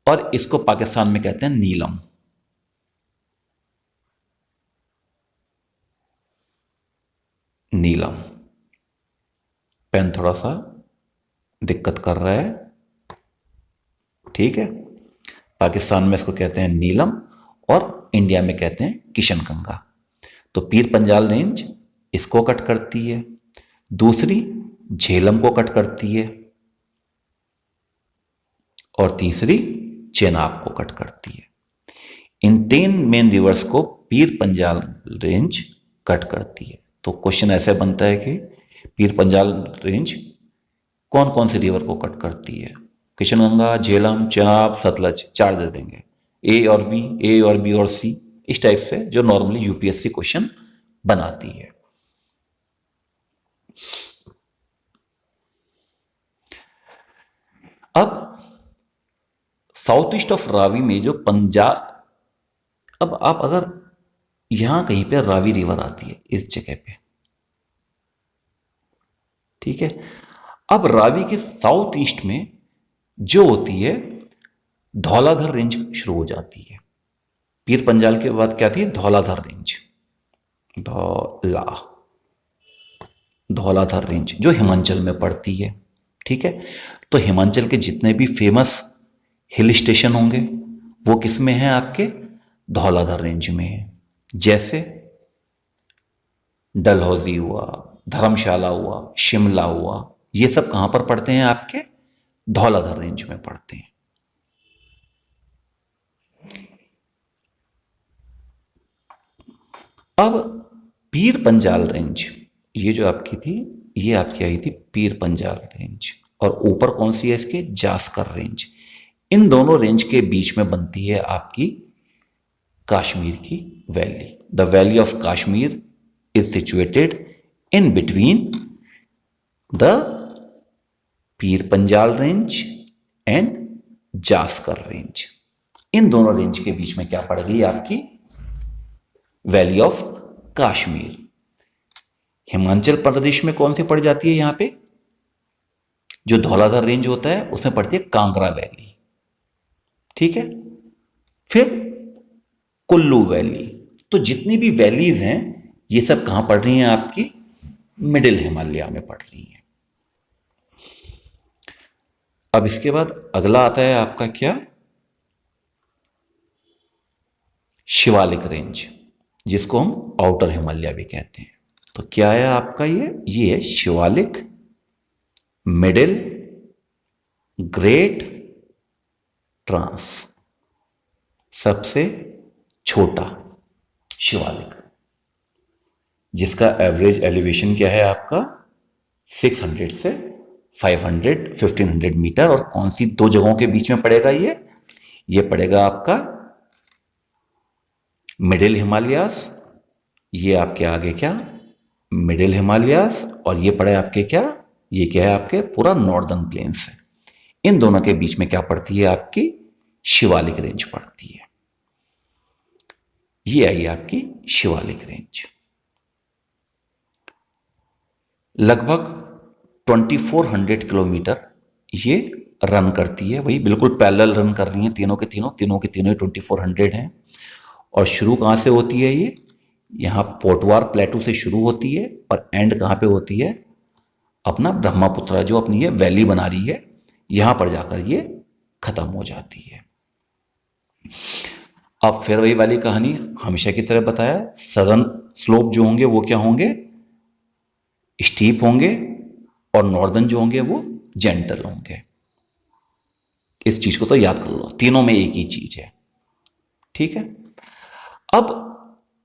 और इसको पाकिस्तान में कहते हैं नीलम। नीलम, पेन थोड़ा सा दिक्कत कर रहा है, ठीक है। पाकिस्तान में इसको कहते हैं नीलम और इंडिया में कहते हैं किशनगंगा। तो पीर पंजाल रेंज इसको कट करती है। दूसरी झेलम को कट करती है और तीसरी चेनाब को कट करती है। इन 3 मेन रिवर्स को पीर पंजाल रेंज कट करती है। तो क्वेश्चन ऐसे बनता है कि पीर पंजाल रेंज कौन कौन सी रिवर को कट करती है? किशनगंगा, झेलम, चेनाब, सतलज, 4 दे देंगे, ए और बी और सी, इस टाइप से, जो नॉर्मली यूपीएससी क्वेश्चन बनाती है। अब साउथ ईस्ट ऑफ रावी में जो पंजाब, अब आप अगर यहां कहीं पे रावी रिवर आती है इस जगह पे, ठीक है। अब रावी के साउथ ईस्ट में जो होती है धौलाधर रेंज शुरू हो जाती है। पीर पंजाल के बाद क्या थी? धौलाधर रेंज, धौलाधर रेंज जो हिमाचल में पड़ती है, ठीक है। तो हिमाचल के जितने भी फेमस हिल स्टेशन होंगे वो किस में है? आपके धौलाधर रेंज में है। जैसे डलहौजी हुआ, धर्मशाला हुआ, शिमला हुआ, ये सब कहां पर पड़ते हैं? आपके धौलाधर रेंज में पड़ते हैं। अब पीर पंजाल रेंज, ये जो आपकी थी, ये आपकी आई थी पीर पंजाल रेंज, और ऊपर कौन सी है इसके? जास्कर रेंज। इन दोनों रेंज के बीच में बनती है आपकी कश्मीर की valley. The valley of Kashmir is situated in between the Pir Panjal range and Zaskar range. इन दोनों रेंज के बीच में क्या पड़ गई? आपकी वैली ऑफ कश्मीर। हिमाचल प्रदेश में कौन सी पड़ जाती है? यहां पे जो धौलाधर रेंज होता है उसमें पड़ती है कांगड़ा वैली, ठीक है। फिर कुल्लू वैली। तो जितनी भी वैलीज हैं ये सब कहां पड़ रही हैं? आपकी मिडिल हिमालय में पड़ रही हैं। अब इसके बाद अगला आता है आपका क्या? शिवालिक रेंज, जिसको हम आउटर हिमालय भी कहते हैं। तो क्या है आपका? ये है शिवालिक, मिडिल, ग्रेट, ट्रांस, सबसे छोटा शिवालिक, जिसका एवरेज एलिवेशन क्या है आपका? 600 से 500, 1500 मीटर। और कौन सी 2 जगहों के बीच में पड़ेगा? ये पड़ेगा आपका मिडिल हिमालयास, ये आपके आगे क्या, मिडिल हिमालयास, और ये पड़े आपके क्या, ये क्या है आपके पूरा नॉर्दर्न प्लेन्स है। इन दोनों के बीच में क्या पड़ती है आपकी, शिवालिक रेंज पड़ती है। ये आई आपकी शिवालिक रेंज। लगभग 2400 किलोमीटर ये रन करती है, वही बिल्कुल पैरेलल रन कर रही है, तीनों के तीनों 2400 हैं। और शुरू कहां से होती है ये, यहां पोटवार प्लेटू से शुरू होती है और एंड कहां पे होती है, अपना ब्रह्मपुत्रा जो अपनी ये वैली बना रही है, यहां पर जाकर ये खत्म हो जाती है। अब फिर वही वाली कहानी हमेशा की तरह बताया, सदर्न स्लोप जो होंगे वो क्या होंगे, स्टीप होंगे, और नॉर्दर्न जो होंगे वो जेंटल होंगे। इस चीज को तो याद कर लो, तीनों में एक ही चीज है, ठीक है। अब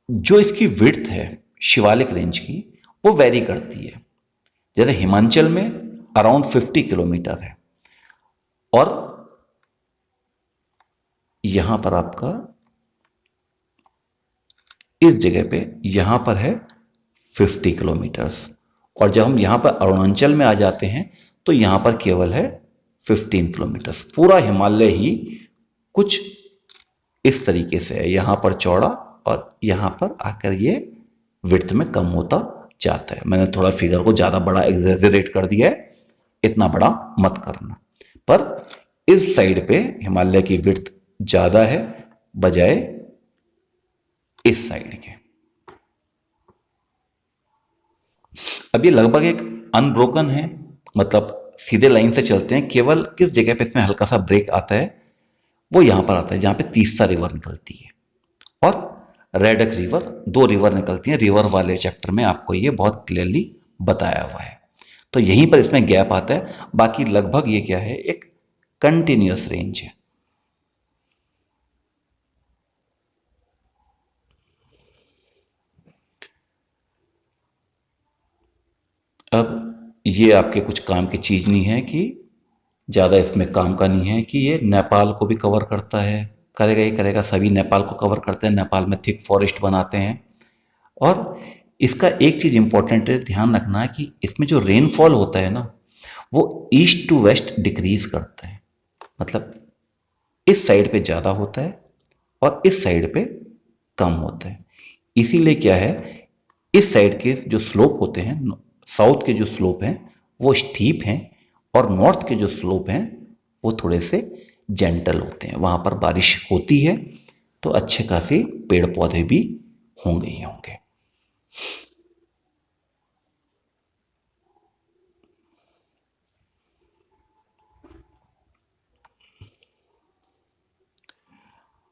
जो इसकी विड्थ है शिवालिक रेंज की, वो वेरी करती है। जैसे हिमाचल में अराउंड 50 किलोमीटर है, और यहां पर आपका इस जगह पे यहां पर है 50 किलोमीटर्स, और जब हम यहां पर अरुणाचल में आ जाते हैं तो यहां पर केवल है 15 किलोमीटर्स। पूरा हिमालय ही कुछ इस तरीके से है, यहां पर चौड़ा और यहां पर आकर ये विड्थ में कम होता जाता है। मैंने थोड़ा फिगर को ज्यादा बड़ा एग्जेजरेट कर दिया है, इतना बड़ा मत करना। पर इस साइड पे हिमालय की विड्थ ज्यादा है बजाय इस साइड के। अब ये लगभग एक अनब्रोकन है, मतलब सीधे लाइन से चलते हैं। केवल किस जगह पे इसमें हल्का सा ब्रेक आता है, वो यहां पर आता है जहां पे तीस्ता रिवर निकलती है और रेडक रिवर, दो रिवर निकलती हैं। रिवर वाले चैप्टर में आपको ये बहुत क्लियरली बताया हुआ है, तो यहीं पर इसमें गैप आता है। बाकी लगभग ये क्या है, एक कंटिन्यूअस रेंज है। अब ये आपके कुछ काम की चीज नहीं है, कि ज़्यादा इसमें काम का नहीं है, कि ये नेपाल को भी कवर करता है, करेगा ही करेगा, सभी नेपाल को कवर करते हैं। नेपाल में थिक फॉरेस्ट बनाते हैं। और इसका एक चीज़ इंपॉर्टेंट है, ध्यान रखना कि इसमें जो रेनफॉल होता है ना, वो ईस्ट टू वेस्ट डिक्रीज करता है। मतलब इस साइड पे ज़्यादा होता है और इस साइड पे कम होता है। इसीलिए क्या है, इस साइड के जो स्लोप होते हैं, साउथ के जो स्लोप हैं वो स्टीप हैं, और नॉर्थ के जो स्लोप हैं वो थोड़े से जेंटल होते हैं। वहां पर बारिश होती है तो अच्छे खासे पेड़ पौधे भी होंगे ही होंगे।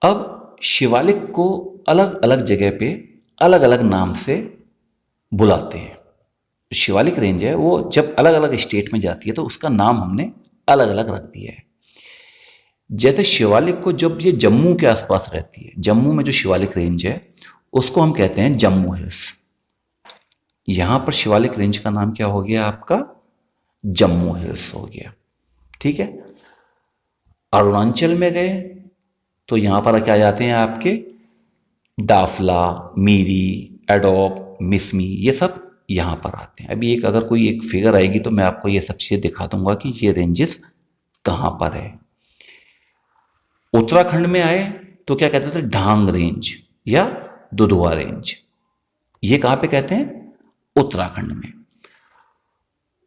अब शिवालिक को अलग अलग जगह पे अलग अलग नाम से बुलाते हैं। शिवालिक रेंज है वो जब अलग अलग स्टेट में जाती है तो उसका नाम हमने अलग अलग रख दिया है। जैसे शिवालिक को जब ये जम्मू के आसपास रहती है, जम्मू में जो शिवालिक रेंज है उसको हम कहते हैं जम्मू हिल्स। यहां पर शिवालिक रेंज का नाम क्या हो गया आपका, जम्मू हिल्स हो गया, ठीक है। अरुणाचल में गए तो यहां पर क्या जाते हैं आपके डाफला, मीरी, एडोब, मिसमी, ये सब यहां पर आते हैं। अभी एक अगर कोई एक फिगर आएगी तो मैं आपको ये सब चीजें दिखा दूंगा कि ये रेंजेस कहां पर है। उत्तराखंड में आए तो क्या कहते थे, ढांग रेंज या दुधवा रेंज, ये कहां पे कहते हैं, उत्तराखंड में।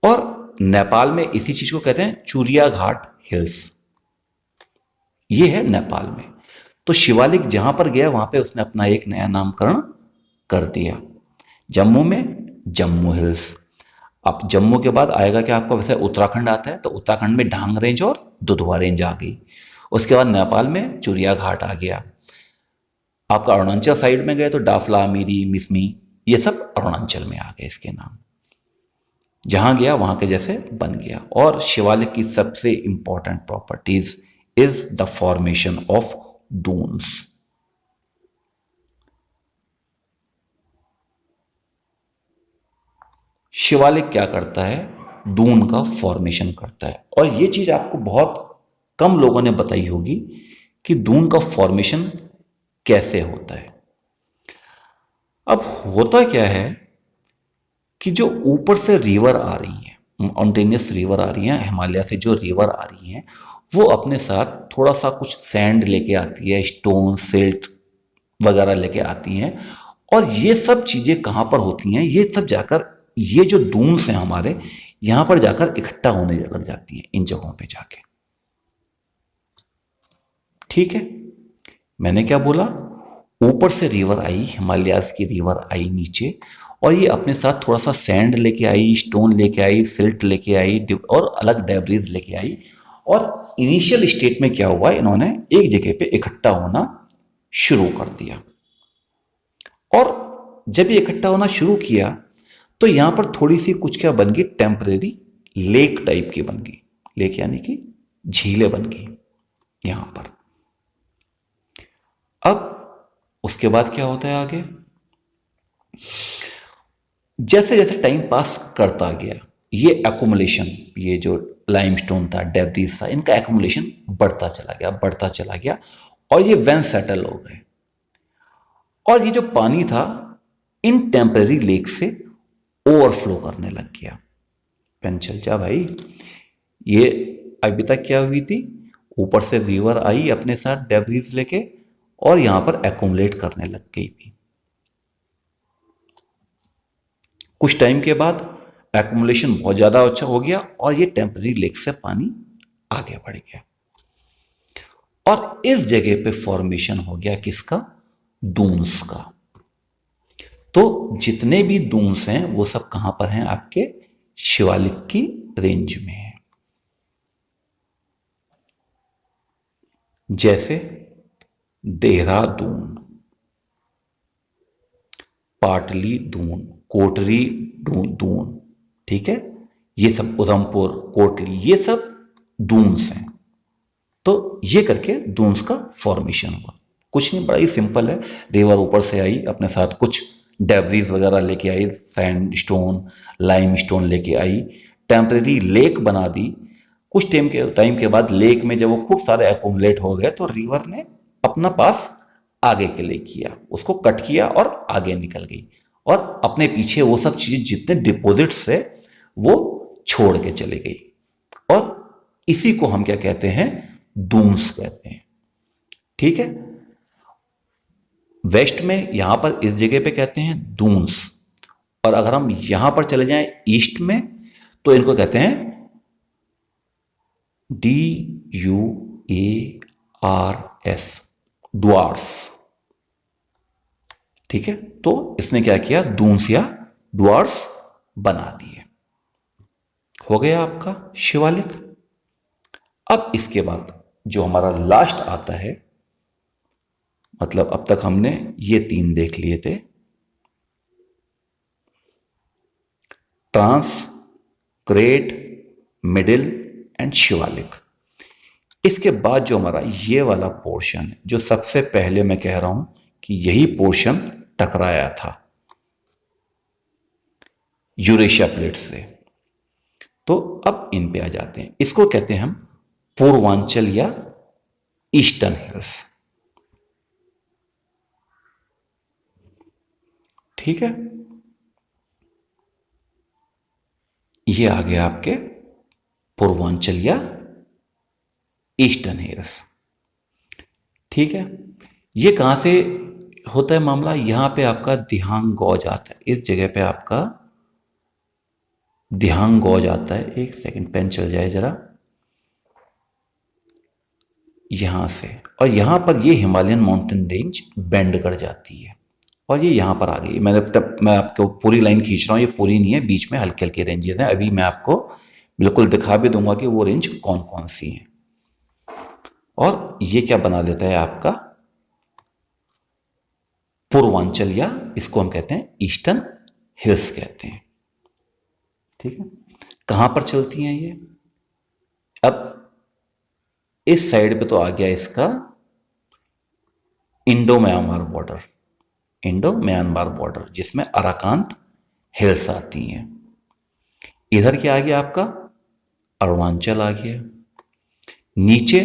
और नेपाल में इसी चीज को कहते हैं चूरिया घाट हिल्स, ये है नेपाल में। तो शिवालिक जहां पर गया वहां पे उसने अपना एक नया नामकरण कर दिया। जम्मू में जम्मू हिल्स। अब जम्मू के बाद आएगा क्या आपका, वैसे उत्तराखंड आता है तो उत्तराखंड में ढांग रेंज और दुधवा रेंज आ गई। उसके बाद नेपाल में चूरिया घाट आ गया। आपका अरुणाचल साइड में गए तो डाफला, मीरी, मिसमी, ये सब अरुणाचल में आ गए इसके नाम। जहां गया वहां के जैसे बन गया। और शिवालिक की सबसे important properties is the formation of dunes. Shivalik क्या करता है, दून का फॉर्मेशन करता है। और ये चीज आपको बहुत कम लोगों ने बताई होगी कि दून का फॉर्मेशन कैसे होता है। अब होता क्या है कि जो ऊपर से रिवर आ रही है, माउंटेनियस रिवर आ रही है, हिमालय से जो रिवर आ रही है, वो अपने साथ थोड़ा सा कुछ सैंड लेके आती है, स्टोन सिल्ट वगैरह लेके आती हैं। और ये सब चीजें कहाँ पर होती हैं, ये सब जाकर, ये जो डून्स हैं हमारे, यहां पर जाकर इकट्ठा होने लग जाती हैं इन जगहों पे जाके। ठीक है, मैंने क्या बोला, ऊपर से रिवर आई, हिमालयाज की रिवर आई नीचे, और ये अपने साथ थोड़ा सा सैंड लेके आई, स्टोन लेके आई, सिल्ट लेके आई, और अलग डेब्रिज लेके आई। और इनिशियल स्टेट में क्या हुआ, इन्होंने एक जगह पे इकट्ठा होना शुरू कर दिया। और जब ये इकट्ठा होना शुरू किया तो यहां पर थोड़ी सी कुछ क्या बन गई, टेम्परेरी लेक टाइप की बन गई। लेक यानी कि झीलें बन गई यहां पर। अब उसके बाद क्या होता है आगे, जैसे जैसे टाइम पास करता गया, ये एकुमुलेशन, ये जो लाइमस्टोन था, डेब्रिस था, इनका एकुमुलेशन बढ़ता चला गया, बढ़ता चला गया, और ये वेन सेटल हो गए। और ये जो पानी था इन टेम्परेरी लेक से ओवरफ्लो करने लग गया। पेन चल जा भाई। ये अभी तक क्या हुई थी, ऊपर से रिवर आई अपने साथ डेब्रिस लेके, और यहां पर एकुमुलेट करने लग गई थी। कुछ टाइम के बाद एकुमुलेशन बहुत ज्यादा अच्छा हो गया, और ये टेम्परेरी लेक से पानी आगे बढ़ गया, और इस जगह पे फॉर्मेशन हो गया किसका, डून्स का। तो जितने भी डून्स हैं वो सब कहां पर हैं, आपके शिवालिक की रेंज में है। जैसे देहरादून, पाटली दून, कोटरी दून, ठीक है, ये सब उधमपुर, कोटली, ये सब दून्स हैं। तो ये करके दून्स का फॉर्मेशन हुआ। कुछ नहीं, बड़ा ही सिंपल है। रिवर ऊपर से आई, अपने साथ कुछ डेब्रिज वगैरह लेके आई, सैंड स्टोन, लाइम स्टोन लेके आई, टेम्परेरी लेक बना दी। कुछ टाइम के बाद लेक में जब वो खूब सारे एकुमुलेट हो गए तो रिवर ने अपना पास आगे के लिए किया, उसको कट किया और आगे निकल गई, और अपने पीछे वो सब चीजें जितने डिपॉजिट्स है वो छोड़ के चली गई। और इसी को हम क्या कहते हैं, डून्स कहते हैं। ठीक है, वेस्ट में यहां पर इस जगह पे कहते हैं डून्स, और अगर हम यहां पर चले जाएं ईस्ट में तो इनको कहते हैं DUARS, डुआर्स। ठीक है, तो इसने क्या किया, डून्स या डुआर्स बना दिए। हो गया आपका शिवालिक। अब इसके बाद जो हमारा लास्ट आता है, मतलब अब तक हमने ये 3 देख लिए थे, trans, great, middle and Shivalik. इसके बाद जो हमारा ये वाला पोर्शन है, जो सबसे पहले मैं कह रहा हूं कि यही पोर्शन टकराया था यूरेशिया प्लेट से, तो अब इन पे आ जाते हैं। इसको कहते हैं हम पूर्वांचल या ईस्टर्न हिल्स। ठीक है, ये आ गया आपके पूर्वांचल या ईस्टर्न हिल्स। ठीक है, ये कहां से होता है मामला, यहां पे आपका दिहांग गौज आता है, इस जगह पे आपका दिहांग गौज आता है। एक सेकंड, पेन चल जाए जरा, यहां से, और यहां पर ये हिमालयन माउंटेन रेंज बेंड कर जाती है, और ये यहां पर आ गई। मैं आपको पूरी लाइन खींच रहा हूं, ये पूरी नहीं है, बीच में हल्के हल्के रेंजेस हैं। अभी मैं आपको बिल्कुल दिखा भी दूंगा कि वो रेंज कौन कौन सी हैं। और ये क्या बना देता है आपका पूर्वांचल, या इसको हम कहते हैं ईस्टर्न हिल्स कहते हैं। ठीक है, कहां पर चलती हैं ये, अब इस साइड पे तो आ गया इसका Indo Myanmar border, Indo Myanmar border, जिसमें अराकांत हिल्स आती हैं। इधर क्या आ गया आपका, अरुणाचल आ गया। नीचे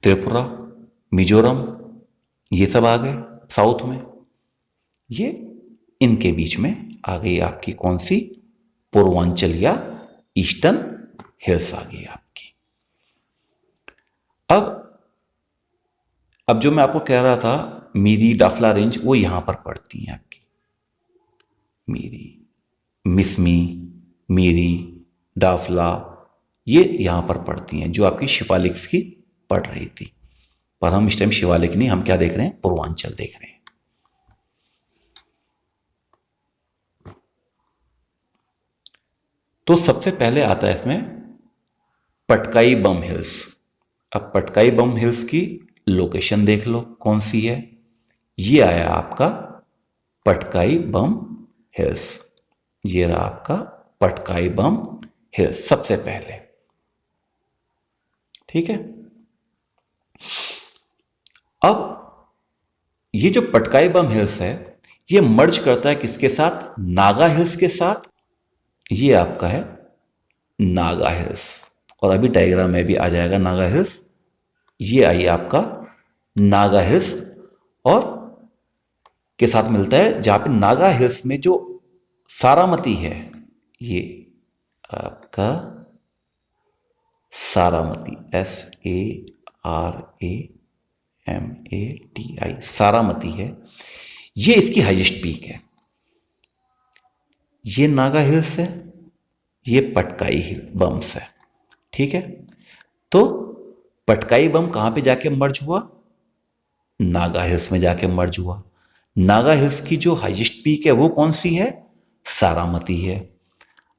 त्रिपुरा, मिजोरम, ये सब आ गए साउथ में। ये इनके बीच में आ गई आपकी कौन सी, पूर्वांचल या ईस्टर्न हिल्स आ गई आपकी। अब जो मैं आपको कह रहा था मीरी डाफला रेंज, वो यहां पर पड़ती हैं आपकी। मीरी, मिसमी, मीरी, डाफला, ये यहां पर पड़ती हैं, जो आपकी शिवालिक्स की पड़ रही थी। पर हम इस टाइम शिवालिक नहीं, हम क्या देख रहे हैं, पूर्वांचल देख रहे हैं। तो सबसे पहले आता है इसमें पटकाई बम हिल्स। अब पटकाई बम हिल्स की लोकेशन देख लो कौन सी है। ये आया आपका पटकाई बम हिल्स। ये रहा आपका पटकाई बम हिल्स सबसे पहले, ठीक है। अब ये जो पटकाई बम हिल्स है, ये मर्ज करता है किसके साथ, नागा हिल्स के साथ। ये आपका है नागा हिल्स, और अभी डायग्राम में भी आ जाएगा नागा हिल्स। ये आइए आपका नागा हिल्स, और के साथ मिलता है जहां पे नागा हिल्स में जो सारामती है, ये आपका सारामती, SARAMATI, सारामती है। ये इसकी हाईएस्ट पीक है। ये नागा हिल्स है, ये पटकाई हिल बम्स है, ठीक है। तो पटकाई बम कहां पे जाके मर्ज हुआ, नागा हिल्स में जाके मर्ज हुआ। नागा हिल्स की जो हाईएस्ट पीक है वो कौन सी है, सारामती है।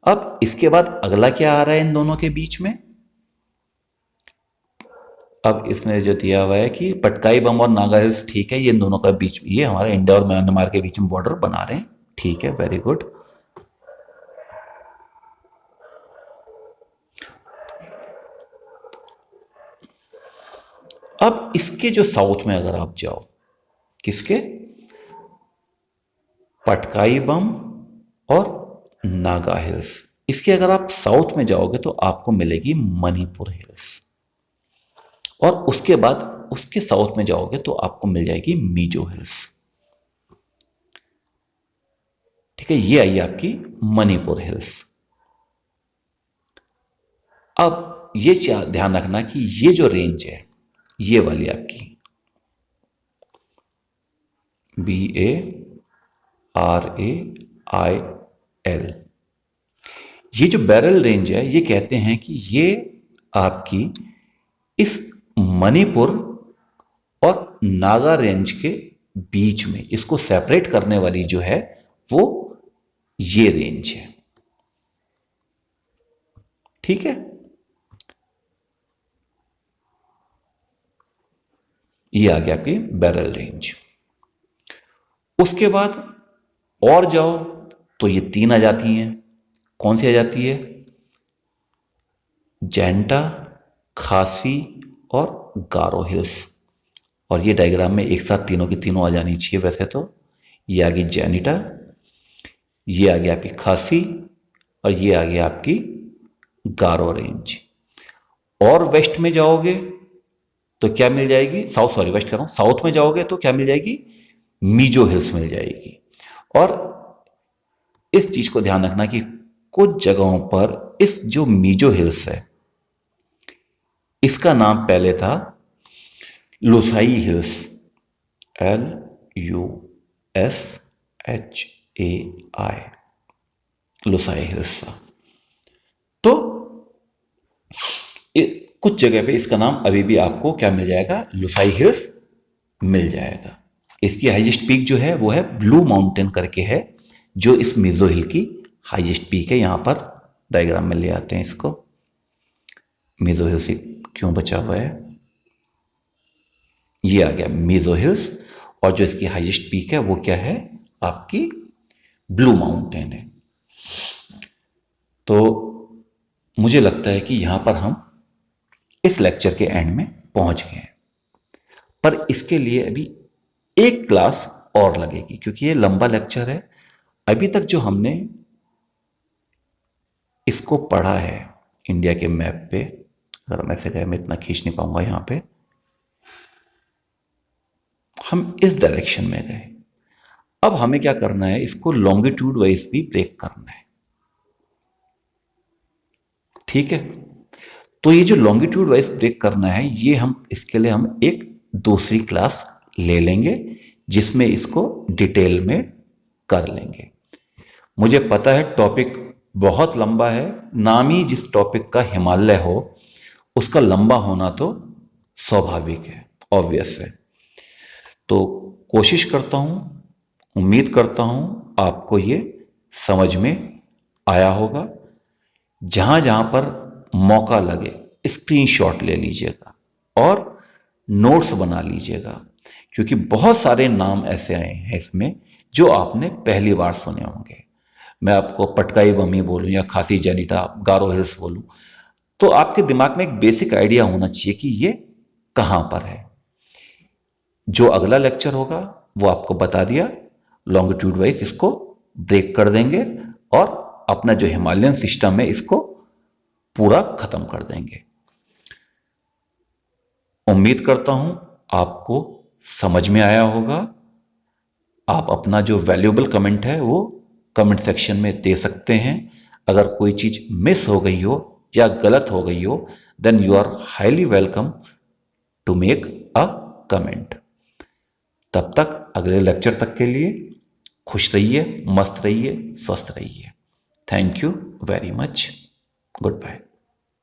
अब इसके बाद अगला क्या आ रहा है इन दोनों के बीच में, अब इसमें जो दिया हुआ है कि पटकाई बम और नागा हिल्स, ठीक है, ये इन दोनों का बीच, ये हमारे इंडिया और म्यांमार के बीच में बॉर्डर बना रहे हैं, ठीक है, वेरी गुड। अब इसके जो साउथ में अगर आप जाओ, किसके, पटकाई बम और नागा हिल्स, इसके अगर आप साउथ में जाओगे तो आपको मिलेगी मणिपुर हिल्स, और उसके बाद उसके साउथ में जाओगे तो आपको मिल जाएगी मिजो हिल्स, ठीक है। ये आई आपकी मणिपुर हिल्स। अब ये ध्यान रखना कि ये जो रेंज है, ये वाली आपकी BARAIL, ये जो बैरल रेंज है, ये कहते हैं कि ये आपकी इस मणिपुर और नागा रेंज के बीच में, इसको सेपरेट करने वाली जो है वो ये रेंज है, ठीक है। ये आ गया आपकी बैरल रेंज। उसके बाद और जाओ तो ये 3 आ जाती हैं। कौन सी आ जाती है, जैंटा, खासी और गारो हिल्स। और ये डायग्राम में एक साथ तीनों की तीनों आ जानी चाहिए वैसे तो। ये आ गई जैनिटा, ये आ गया आपकी खासी, और ये आ गया आपकी गारो रेंज। और वेस्ट में जाओगे तो क्या मिल जाएगी, वेस्ट कर रहा हूं, साउथ में जाओगे तो क्या मिल जाएगी, मिजो हिल्स मिल जाएगी। और इस चीज को ध्यान रखना कि कुछ जगहों पर इस जो मिजो हिल्स है, इसका नाम पहले था Lushai hills, LUSHAI, Lushai hills. तो कुछ जगह पे इसका नाम अभी भी आपको क्या मिल जाएगा, लुसाई हिल्स मिल जाएगा। इसकी हाईएस्ट पीक जो है वो है ब्लू माउंटेन करके है, जो इस मिजो हिल की हाईएस्ट पीक है। यहां पर डायग्राम में ले आते हैं इसको, मिजो हिल से क्यों बचा हुआ है, ये आ गया मिजो हिल्स। और जो इसकी हाईएस्ट पीक है वो क्या है, आपकी ब्लू माउंटेन है। तो मुझे लगता है कि यहां पर हम इस लेक्चर के एंड में पहुंच गए हैं, पर इसके लिए अभी एक क्लास और लगेगी, क्योंकि ये लंबा लेक्चर है। अभी तक जो हमने इसको पढ़ा है इंडिया के मैप पे, अगर हम ऐसे गए, मैं इतना खींच नहीं पाऊंगा यहां पे, हम इस डायरेक्शन में गए। अब हमें क्या करना है, इसको लॉन्गिट्यूड वाइज भी ब्रेक करना है। ठीक है, तो ये जो लॉन्गिट्यूड वाइज ब्रेक करना है, ये हम इसके लिए हम एक दूसरी क्लास ले लेंगे जिसमें इसको डिटेल में कर लेंगे। मुझे पता है टॉपिक बहुत लंबा है, नाम ही जिस टॉपिक का हिमालय हो उसका लंबा होना तो स्वाभाविक है, ऑब्वियस है। तो कोशिश करता हूं, उम्मीद करता हूं आपको ये समझ में आया होगा। जहां जहां पर मौका लगे स्क्रीनशॉट ले लीजिएगा और नोट्स बना लीजिएगा, क्योंकि बहुत सारे नाम ऐसे आए हैं इसमें जो आपने पहली बार सुने होंगे। मैं आपको पटकाई बमी बोलूं या खासी जेनिटा, गारो हिल्स बोलूं, तो आपके दिमाग में एक बेसिक आइडिया होना चाहिए कि ये कहां पर है। जो अगला लेक्चर होगा वो आपको बता दिया, लॉन्गिट्यूड वाइज इसको ब्रेक कर देंगे और अपना जो हिमालयन सिस्टम है इसको पूरा खत्म कर देंगे। उम्मीद करता हूं आपको समझ में आया होगा। आप अपना जो वैल्यूएबल कमेंट है वो कमेंट सेक्शन में दे सकते हैं। अगर कोई चीज मिस हो गई हो या गलत हो गई हो, then you are highly welcome to make a comment. तब तक अगले लेक्चर तक के लिए खुश रहिए, मस्त रहिए, स्वस्थ रहिए। Thank you very much. Good bye.